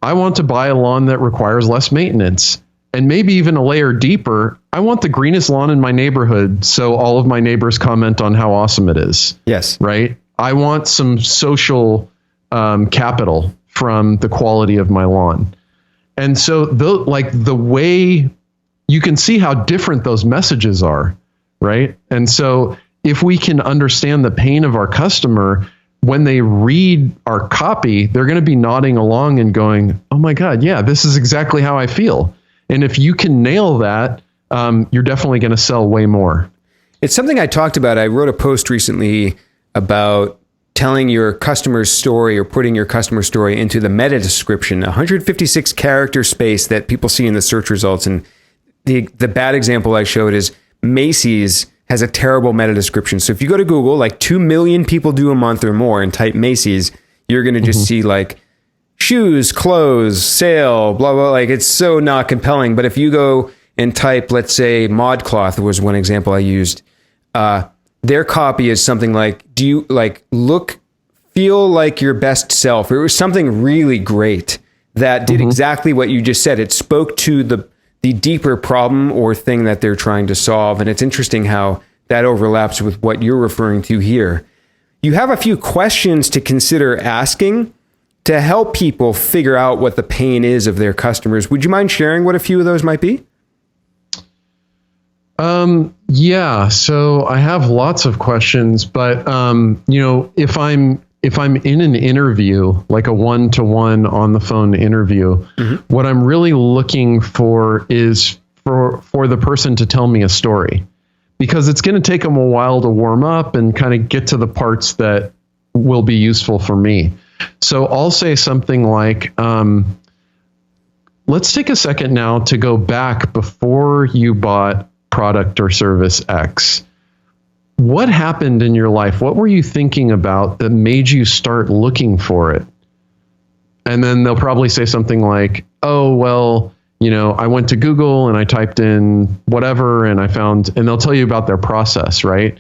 I want to buy a lawn that requires less maintenance. And maybe even a layer deeper, I want the greenest lawn in my neighborhood so all of my neighbors comment on how awesome it is. Yes. Right? I want some social capital from the quality of my lawn. And so the way you can see how different those messages are, right? And so if we can understand the pain of our customer, when they read our copy, they're going to be nodding along and going, oh my God, yeah, this is exactly how I feel. And if you can nail that, you're definitely going to sell way more. It's something I talked about. I wrote a post recently about telling your customer's story or putting your customer story into the meta description, 156 character space that people see in the search results. And the bad example I showed is Macy's has a terrible meta description. So if you go to Google, like 2 million people do a month or more and type Macy's, you're going to just see like shoes, clothes, sale, blah, blah. Like it's so not compelling. But if you go and type, let's say ModCloth was one example I used, their copy is something like, do you like feel like your best self? It was something really great that did exactly what you just said. It spoke to the deeper problem or thing that they're trying to solve. And it's interesting how that overlaps with what you're referring to here. You have a few questions to consider asking to help people figure out what the pain is of their customers. Would you mind sharing what a few of those might be? Yeah, so I have lots of questions, but if I'm in an interview, like a one-to-one on the phone interview, what I'm really looking for is for the person to tell me a story, because it's going to take them a while to warm up and kind of get to the parts that will be useful for me. So I'll say something like, let's take a second now to go back before you bought product or service X. What happened in your life? What were you thinking about that made you start looking for it? And then they'll probably say something like, oh, well, I went to Google and I typed in whatever and I found, and they'll tell you about their process, right?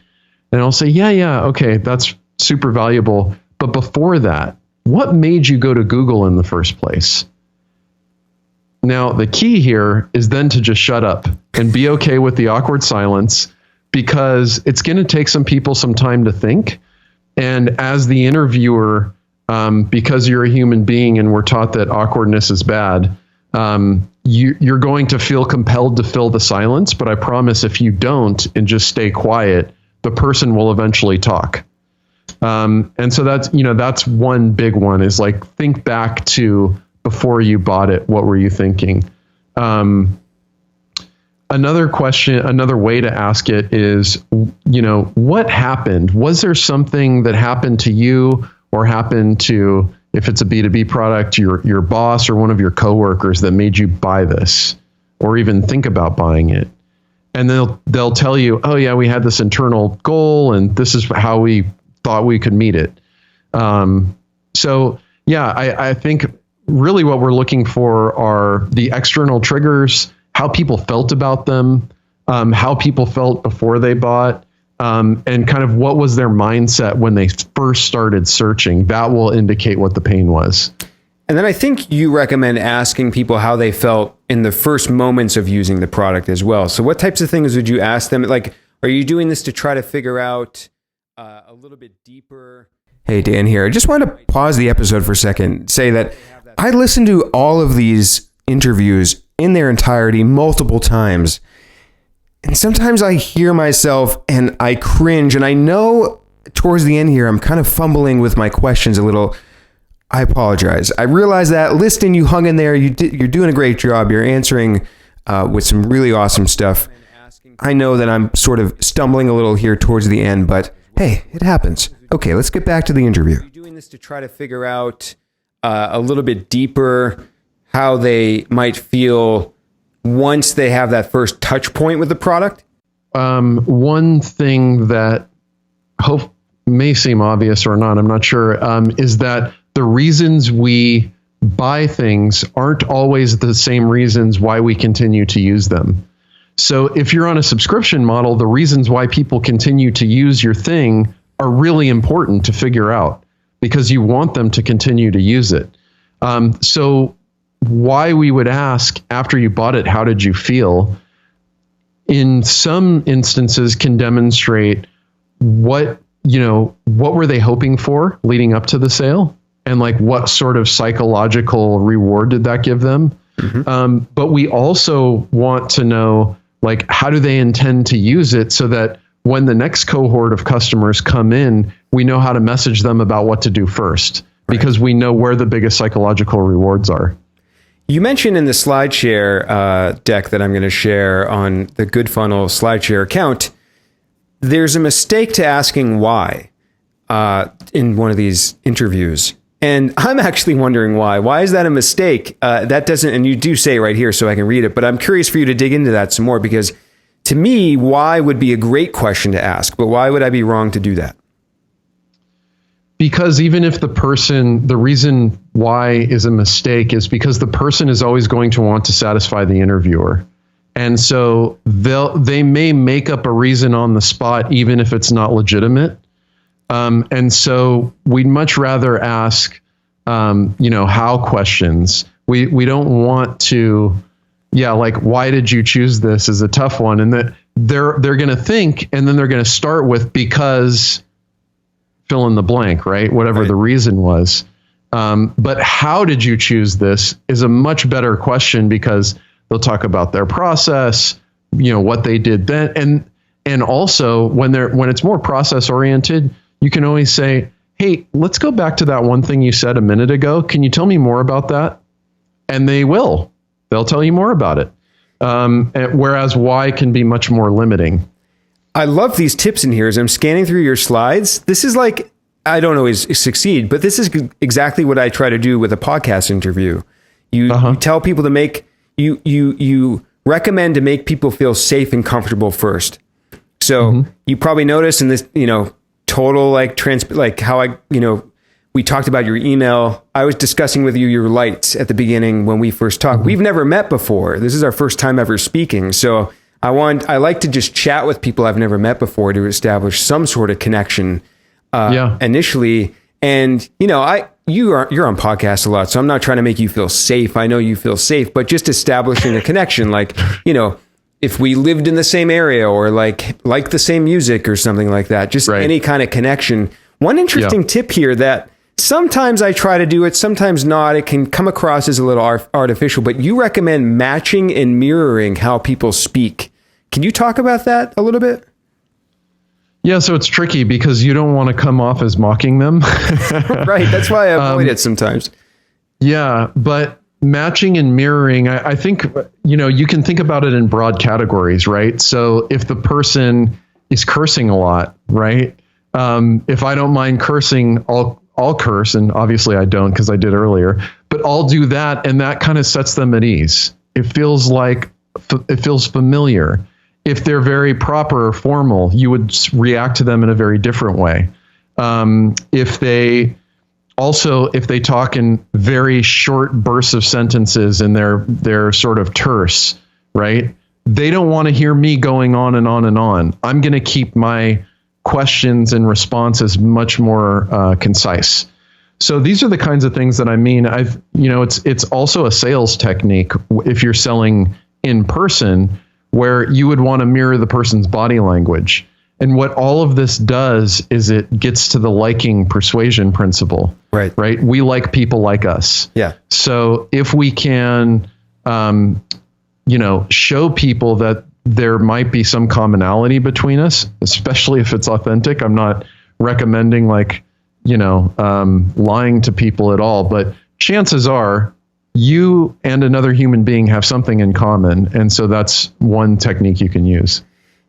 And I'll say, yeah, okay, that's super valuable. But before that, what made you go to Google in the first place? Now, the key here is then to just shut up and be okay with the awkward silence, because it's going to take some people some time to think. And as the interviewer, because you're a human being and we're taught that awkwardness is bad, you're going to feel compelled to fill the silence. But I promise if you don't and just stay quiet, the person will eventually talk. And so that's one big one, is like, think back to before you bought it. What were you thinking? Another question, another way to ask it is, what happened? Was there something that happened to you or happened to, if it's a B2B product, your boss or one of your coworkers that made you buy this? or even think about buying it. And they'll tell you, oh yeah, we had this internal goal and this is how we thought we could meet it. So yeah, I think really what we're looking for are the external triggers, how people felt about them, how people felt before they bought, and kind of what was their mindset when they first started searching. That will indicate what the pain was. And then I think you recommend asking people how they felt in the first moments of using the product as well. So what types of things would you ask them? Like, are you doing this to try to figure out a little bit deeper? Hey, Dan here. I just wanted to pause the episode for a second, say that I listened to all of these interviews in their entirety multiple times. And sometimes I hear myself and I cringe. And I know towards the end here, I'm kind of fumbling with my questions a little. I apologize. I realize that. Liston, you hung in there. You're doing a great job. You're answering with some really awesome stuff. I know that I'm sort of stumbling a little here towards the end, but hey, it happens. Okay, let's get back to the interview. Are you doing this to try to figure out a little bit deeper how they might feel once they have that first touch point with the product? One thing that may seem obvious or not, I'm not sure, is that the reasons we buy things aren't always the same reasons why we continue to use them. So if you're on a subscription model, the reasons why people continue to use your thing are really important to figure out because you want them to continue to use it. So why we would ask after you bought it, how did you feel? In some instances can demonstrate what were they hoping for leading up to the sale? And like what sort of psychological reward did that give them? Mm-hmm. But we also want to know, like, how do they intend to use it so that when the next cohort of customers come in, we know how to message them about what to do first, because we know where the biggest psychological rewards are. You mentioned in the SlideShare deck that I'm going to share on the GoodFunnel SlideShare account, there's a mistake to asking why in one of these interviews. And I'm actually wondering why. Why is that a mistake? That doesn't, and you do say it right here so I can read it, but I'm curious for you to dig into that some more, because to me, why would be a great question to ask, but why would I be wrong to do that? Because even if the reason why is a mistake is because the person is always going to want to satisfy the interviewer. And so they may make up a reason on the spot, even if it's not legitimate. And so we'd much rather ask, how questions. We don't want to, like, why did you choose this is a tough one. And that they're going to think, and then they're going to start with because fill in the blank, right? Whatever the reason was. But how did you choose this is a much better question, because they'll talk about their process, what they did then. And also when it's more process oriented, you can always say, hey, let's go back to that one thing you said a minute ago. Can you tell me more about that? And they'll tell you more about it. Whereas why can be much more limiting. I love these tips in here as I'm scanning through your slides. This is like, I don't always succeed, but this is exactly what I try to do with a podcast interview. You tell people to you recommend to make people feel safe and comfortable first. So you probably notice in this, total like how we talked about your email. I was discussing with you your lights at the beginning when we first talked. We've never met before. This is our first time ever speaking. So I like to just chat with people I've never met before to establish some sort of connection initially. And you're on podcasts a lot, so I'm not trying to make you feel safe. I know you feel safe, but just establishing a connection, like, if we lived in the same area or like the same music or something like that, just any kind of connection. One interesting tip here that sometimes I try to do it, sometimes not. It can come across as a little artificial, but you recommend matching and mirroring how people speak. Can you talk about that a little bit? Yeah, so it's tricky because you don't want to come off as mocking them. Right. That's why I avoid it sometimes. Yeah, but matching and mirroring, I think, you can think about it in broad categories, right? So if the person is cursing a lot, right? If I don't mind cursing, I'll curse. And obviously I don't, because I did earlier, but I'll do that. And that kind of sets them at ease. It feels like, it feels familiar. If they're very proper or formal, you would react to them in a very different way. If they talk in very short bursts of sentences and they're sort of terse, right? They don't want to hear me going on and on and on. I'm going to keep my questions and responses much more concise. So these are the kinds of things that I mean. It's also a sales technique if you're selling in person, where you would want to mirror the person's body language. And what all of this does is it gets to the liking persuasion principle. Right. We like people like us. Yeah. So if we can, show people that there might be some commonality between us, especially if it's authentic. I'm not recommending lying to people at all, but chances are you and another human being have something in common. And so that's one technique you can use.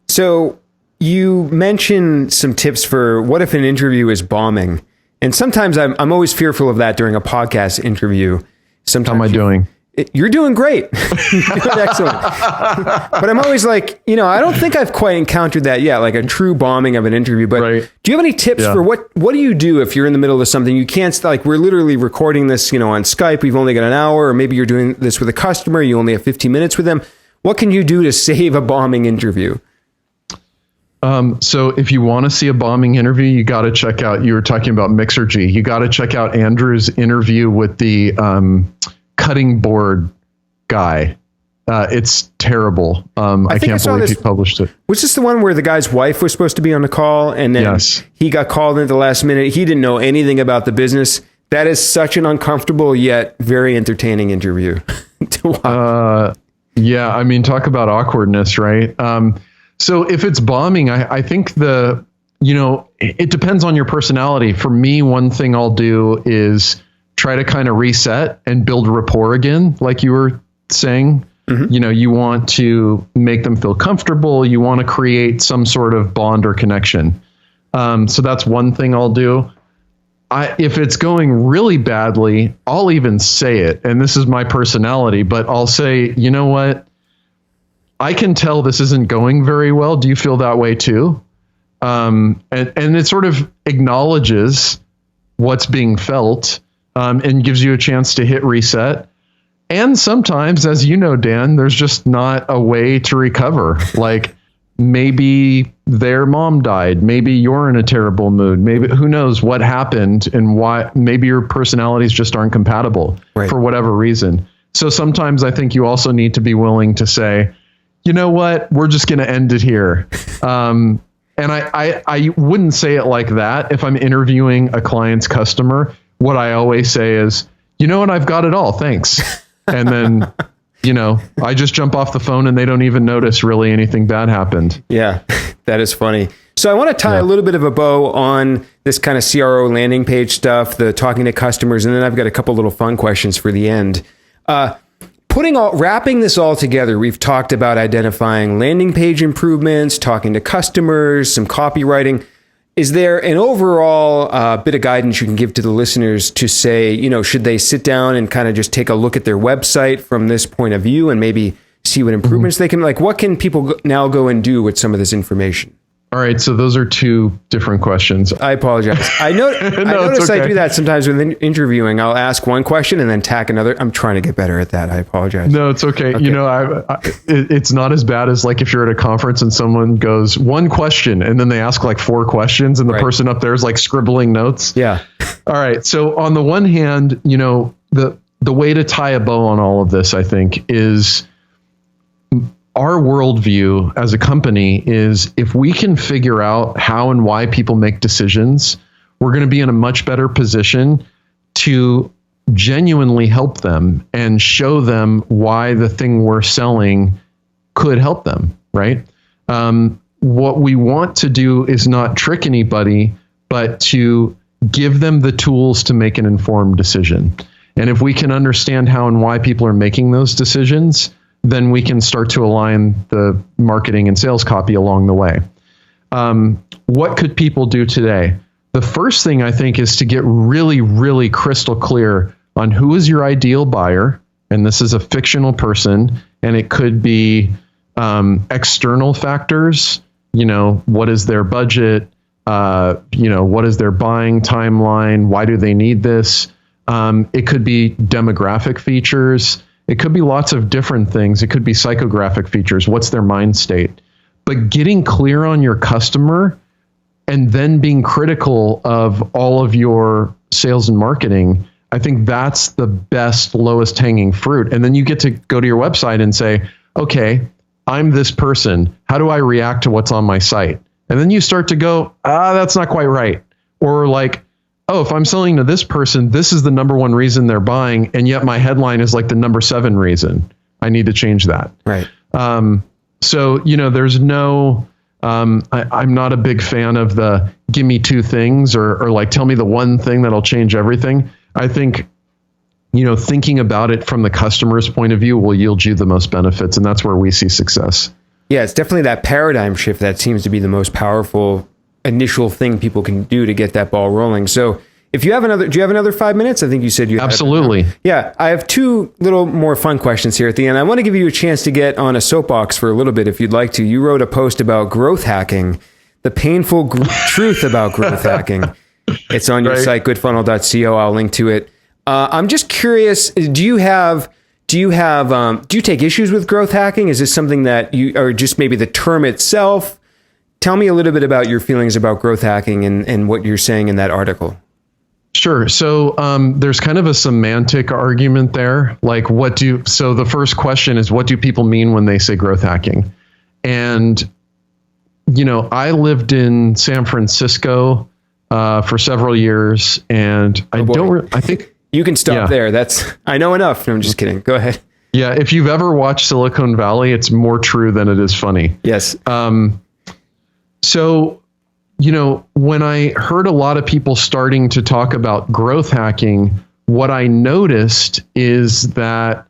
So you mentioned some tips for what if an interview is bombing? And sometimes I'm always fearful of that during a podcast interview. Sometimes how am I doing? You're doing great. You're doing excellent. But I'm always like, I don't think I've quite encountered that yet, like a true bombing of an interview. But do you have any tips for what do you do if you're in the middle of something? You can't, we're literally recording this, on Skype. We've only got an hour, or maybe you're doing this with a customer. You only have 15 minutes with them. What can you do to save a bombing interview? So if you want to see a bombing interview, you got to check out, you were talking about Mixergy. You got to check out Andrew's interview with the, cutting board guy. It's terrible. I can't believe he published it. Was this the one where the guy's wife was supposed to be on the call and then he got called in at the last minute? He didn't know anything about the business. That is such an uncomfortable yet very entertaining interview to watch. Yeah, I mean, talk about awkwardness, right? So if it's bombing, I think it depends on your personality. For me, one thing I'll do is try to kind of reset and build rapport again, like you were saying. Mm-hmm. You want to make them feel comfortable. You want to create some sort of bond or connection. So that's one thing I'll do. If it's going really badly, I'll even say it. And this is my personality, but I'll say, you know what? I can tell this isn't going very well. Do you feel that way too? And it sort of acknowledges what's being felt. And gives you a chance to hit reset. And sometimes, as you know, Dan, there's just not a way to recover. Like maybe their mom died. Maybe you're in a terrible mood. Maybe who knows what happened and why. Maybe your personalities just aren't compatible for whatever reason. So sometimes I think you also need to be willing to say, you know what, we're just going to end it here. And I wouldn't say it like that if I'm interviewing a client's customer. What I always say is, you know what, I've got it all. Thanks. And then, I just jump off the phone and they don't even notice really anything bad happened. Yeah, that is funny. So I want to tie a little bit of a bow on this kind of CRO landing page stuff, the talking to customers. And then I've got a couple little fun questions for the end. Wrapping this all together, we've talked about identifying landing page improvements, talking to customers, some copywriting. Is there an overall bit of guidance you can give to the listeners to say, should they sit down and kind of just take a look at their website from this point of view and maybe see what improvements they can, what can people now go and do with some of this information? All right. So those are two different questions. I apologize. I notice okay. I do that sometimes with interviewing. I'll ask one question and then tack another. I'm trying to get better at that. I apologize. No, it's okay. It's not as bad as like if you're at a conference and someone goes one question and then they ask like four questions and the person up there is like scribbling notes. Yeah. All right. So on the one hand, the way to tie a bow on all of this, I think, is our worldview as a company is if we can figure out how and why people make decisions, we're going to be in a much better position to genuinely help them and show them why the thing we're selling could help them, right? What we want to do is not trick anybody, but to give them the tools to make an informed decision. And if we can understand how and why people are making those decisions, then we can start to align the marketing and sales copy along the way. What could people do today? The first thing I think is to get really, really crystal clear on who is your ideal buyer. And this is a fictional person. and it could be external factors. What is their budget? What is their buying timeline? Why do they need this? It could be demographic features. It could be lots of different things. It could be psychographic features. What's their mind state? But getting clear on your customer and then being critical of all of your sales and marketing, I think that's the best, lowest hanging fruit. And then you get to go to your website and say, okay, I'm this person. How do I react to what's on my site? And then you start to go, that's not quite right. Or like, oh, if I'm selling to this person, this is the number one reason they're buying. And yet my headline is like the number 7 reason. I need to change that. Right. So, there's no, I'm not a big fan of the give me 2 things or like tell me the one thing that'll change everything. I think, thinking about it from the customer's point of view will yield you the most benefits. And that's where we see success. Yeah, it's definitely that paradigm shift that seems to be the most powerful initial thing people can do to get that ball rolling. So do you have another 5 minutes? I think you said you had. Absolutely. Yeah, I have 2 little more fun questions here at the end. I want to give you a chance to get on a soapbox for a little bit if you'd like to. You wrote a post about growth hacking, the painful truth about growth hacking. It's on your site, goodfunnel.co. I'll link to it. I'm just curious, do you take issues with growth hacking? Is this something that or just maybe the term itself? Tell me a little bit about your feelings about growth hacking and what you're saying in that article. Sure. So there's kind of a semantic argument there. Like so the first question is, what do people mean when they say growth hacking? And, I lived in San Francisco for several years, and I think you can stop there. I know enough. No, I'm just kidding. Go ahead. Yeah. If you've ever watched Silicon Valley, it's more true than it is funny. Yes. So, when I heard a lot of people starting to talk about growth hacking, what I noticed is that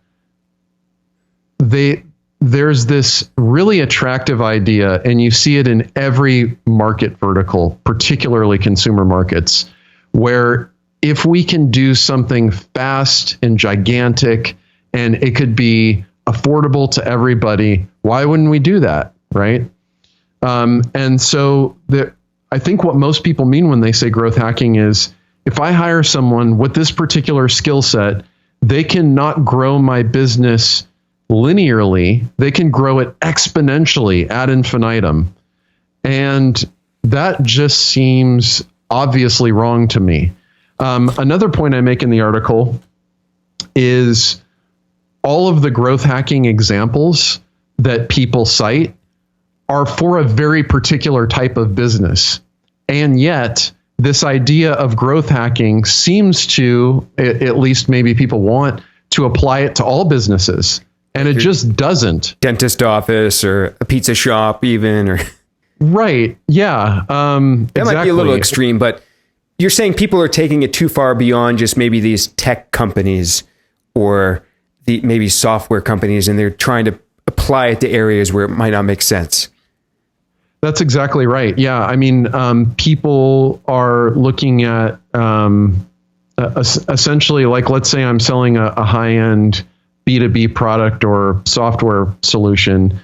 there's this really attractive idea, and you see it in every market vertical, particularly consumer markets, where if we can do something fast and gigantic and it could be affordable to everybody, why wouldn't we do that? Right. And so I think what most people mean when they say growth hacking is, if I hire someone with this particular skill set, they cannot grow my business linearly. They can grow it exponentially ad infinitum. And that just seems obviously wrong to me. Another point I make in the article is all of the growth hacking examples that people cite are for a very particular type of business. And yet this idea of growth hacking seems to, at least maybe people want to apply it to all businesses. And it just doesn't. Dentist office or a pizza shop even, or. Right. Yeah. That might be a little extreme, but you're saying people are taking it too far beyond just maybe these tech companies or maybe software companies, and they're trying to apply it to areas where it might not make sense. That's exactly right. Yeah. I mean, people are looking at essentially, like, let's say I'm selling a high-end B2B product or software solution.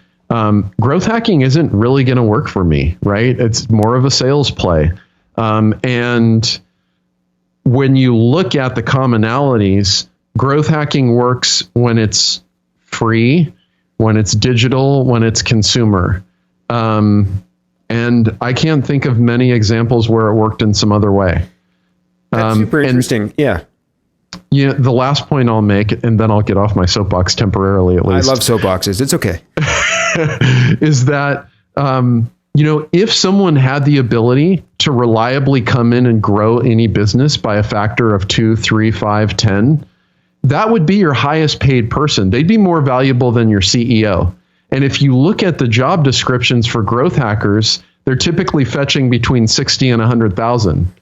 Growth hacking isn't really going to work for me, right? It's more of a sales play. And when you look at the commonalities, growth hacking works when it's free, when it's digital, when it's consumer. And I can't think of many examples where it worked in some other way. That's super interesting. Yeah. Yeah. The last point I'll make, and then I'll get off my soapbox temporarily at least. I love soapboxes. It's okay. Is that, if someone had the ability to reliably come in and grow any business by a factor of 2, 3, 5, 10, that would be your highest paid person. They'd be more valuable than your CEO. And if you look at the job descriptions for growth hackers, they're typically fetching between 60 and 100,000.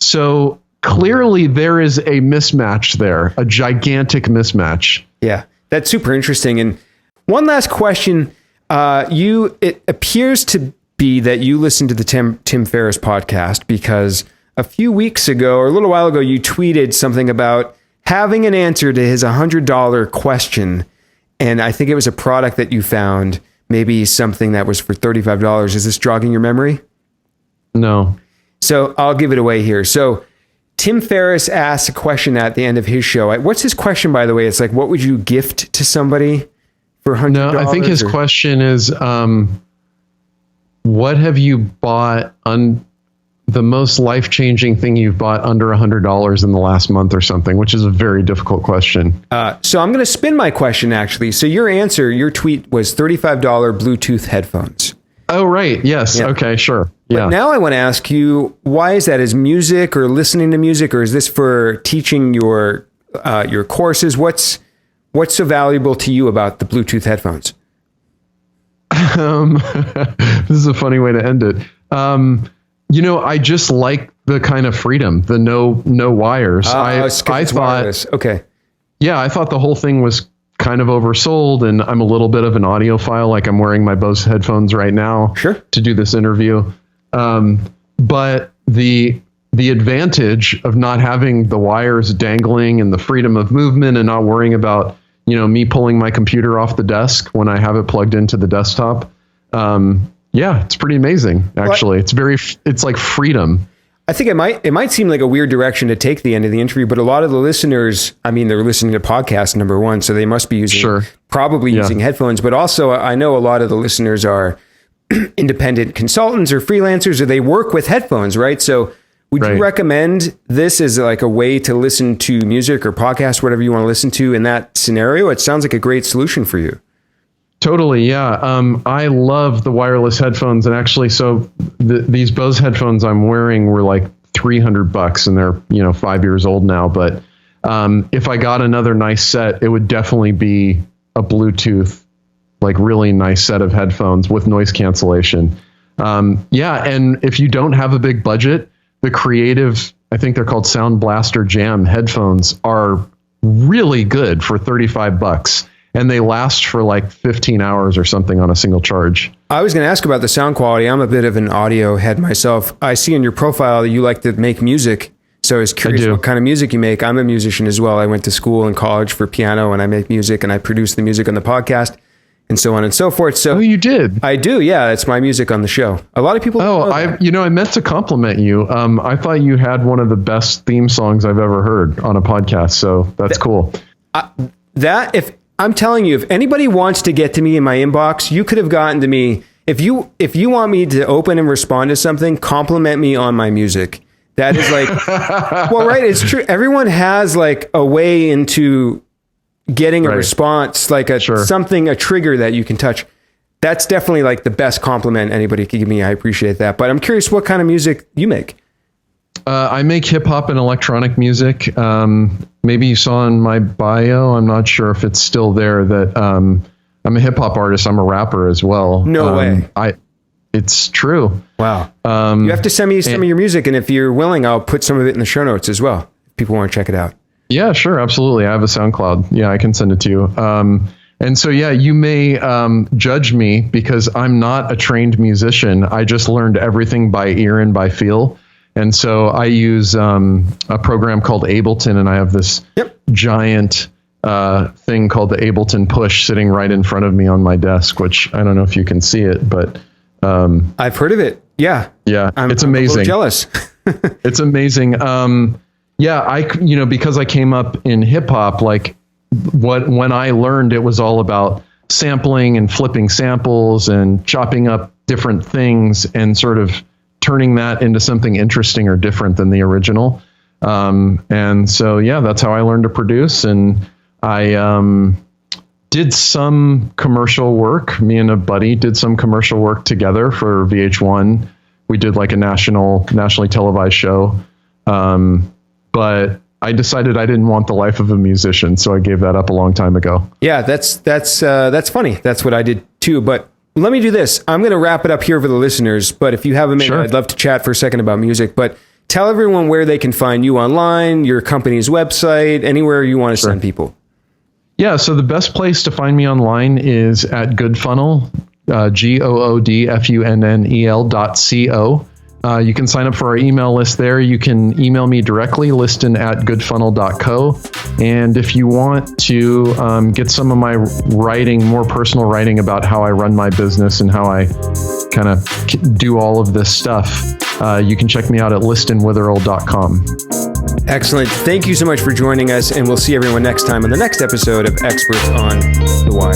So clearly there is a mismatch there, a gigantic mismatch. Yeah, that's super interesting. And one last question. It appears to be that you listened to the Tim Ferriss podcast, because a few weeks ago or a little while ago, you tweeted something about having an answer to his $100 question. and I think it was a product that you found, maybe something that was for $35. Is this jogging your memory? No. So I'll give it away here. So Tim Ferriss asked a question at the end of his show. What's his question, by the way? It's like, what would you gift to somebody for $100? No, I think his question is, what have you bought the most life-changing thing you've bought under $100 in the last month or something, which is a very difficult question. So I'm going to spin my question, actually. So your tweet was $35 Bluetooth headphones. Oh, right. Yes. Yeah. Okay, sure. Yeah. But now I want to ask you, why is that? Is music or listening to music, or is this for teaching your courses? What's so valuable to you about the Bluetooth headphones? This is a funny way to end it. I just like the kind of freedom, the no wires. I thought, wireless. Okay. Yeah, I thought the whole thing was kind of oversold, and I'm a little bit of an audiophile. Like, I'm wearing my Bose headphones right now to do this interview. But the advantage of not having the wires dangling and the freedom of movement and not worrying about, me pulling my computer off the desk when I have it plugged into the desktop. It's pretty amazing, actually. It's like freedom. I think it might seem like a weird direction to take the end of the interview, but a lot of the listeners, they're listening to podcasts, number one, so they must be using using headphones. But also, I know a lot of the listeners are independent consultants or freelancers, or they work with headphones, right? So would you recommend this as like a way to listen to music or podcast, whatever you want to listen to in that scenario? It sounds like a great solution for you. Totally. Yeah. I love the wireless headphones. And actually, so these Bose headphones I'm wearing were like $300 and they're, 5 years old now. But if I got another nice set, it would definitely be a Bluetooth, like really nice set of headphones with noise cancellation. And if you don't have a big budget, the Creative, I think they're called Sound Blaster Jam headphones, are really good for $35. And they last for like 15 hours or something on a single charge. I was going to ask about the sound quality. I'm a bit of an audio head myself. I see in your profile that you like to make music. So I was curious what kind of music you make. I'm a musician as well. I went to school and college for piano, and I make music, and I produce the music on the podcast and so on and so forth. So you did? I do. Yeah. It's my music on the show. A lot of people. I meant to compliment you. I thought you had one of the best theme songs I've ever heard on a podcast. So that's cool. I'm telling you, if anybody wants to get to me in my inbox, you could have gotten to me. If you want me to open and respond to something, compliment me on my music. That is like, well, right. It's true. Everyone has like a way into getting a response, like a trigger that you can touch. That's definitely like the best compliment anybody could give me. I appreciate that. But I'm curious what kind of music you make. I make hip hop and electronic music. Maybe you saw in my bio, I'm not sure if it's still there, that I'm a hip hop artist. I'm a rapper as well. No way. It's true. Wow. You have to send me some of your music, and if you're willing, I'll put some of it in the show notes as well, if people want to check it out. Yeah, sure. Absolutely. I have a SoundCloud. Yeah, I can send it to you. And so, you may judge me because I'm not a trained musician. I just learned everything by ear and by feel. And so I use a program called Ableton, and I have this giant thing called the Ableton Push sitting right in front of me on my desk, which I don't know if you can see it, but I've heard of it. Yeah. Yeah. It's amazing. I'm a little jealous. It's amazing. Because I came up in hip hop, like when I learned, it was all about sampling and flipping samples and chopping up different things and sort of turning that into something interesting or different than the original. And so, that's how I learned to produce. And I did some commercial work. Me and a buddy did some commercial work together for VH1. We did like a nationally televised show. But I decided I didn't want the life of a musician, so I gave that up a long time ago. Yeah, that's funny. That's what I did too. But let me do this. I'm going to wrap it up here for the listeners, but if you have a minute, I'd love to chat for a second about music. But tell everyone where they can find you online, your company's website, anywhere you want to send people. Yeah, so the best place to find me online is at GoodFunnel, GoodFunnel.co. You can sign up for our email list there. You can email me directly, liston@goodfunnel.co. And if you want to get some of my writing, more personal writing about how I run my business and how I kind of do all of this stuff, you can check me out at listonwitherill.com. Excellent. Thank you so much for joining us, and we'll see everyone next time on the next episode of Experts on the Wire.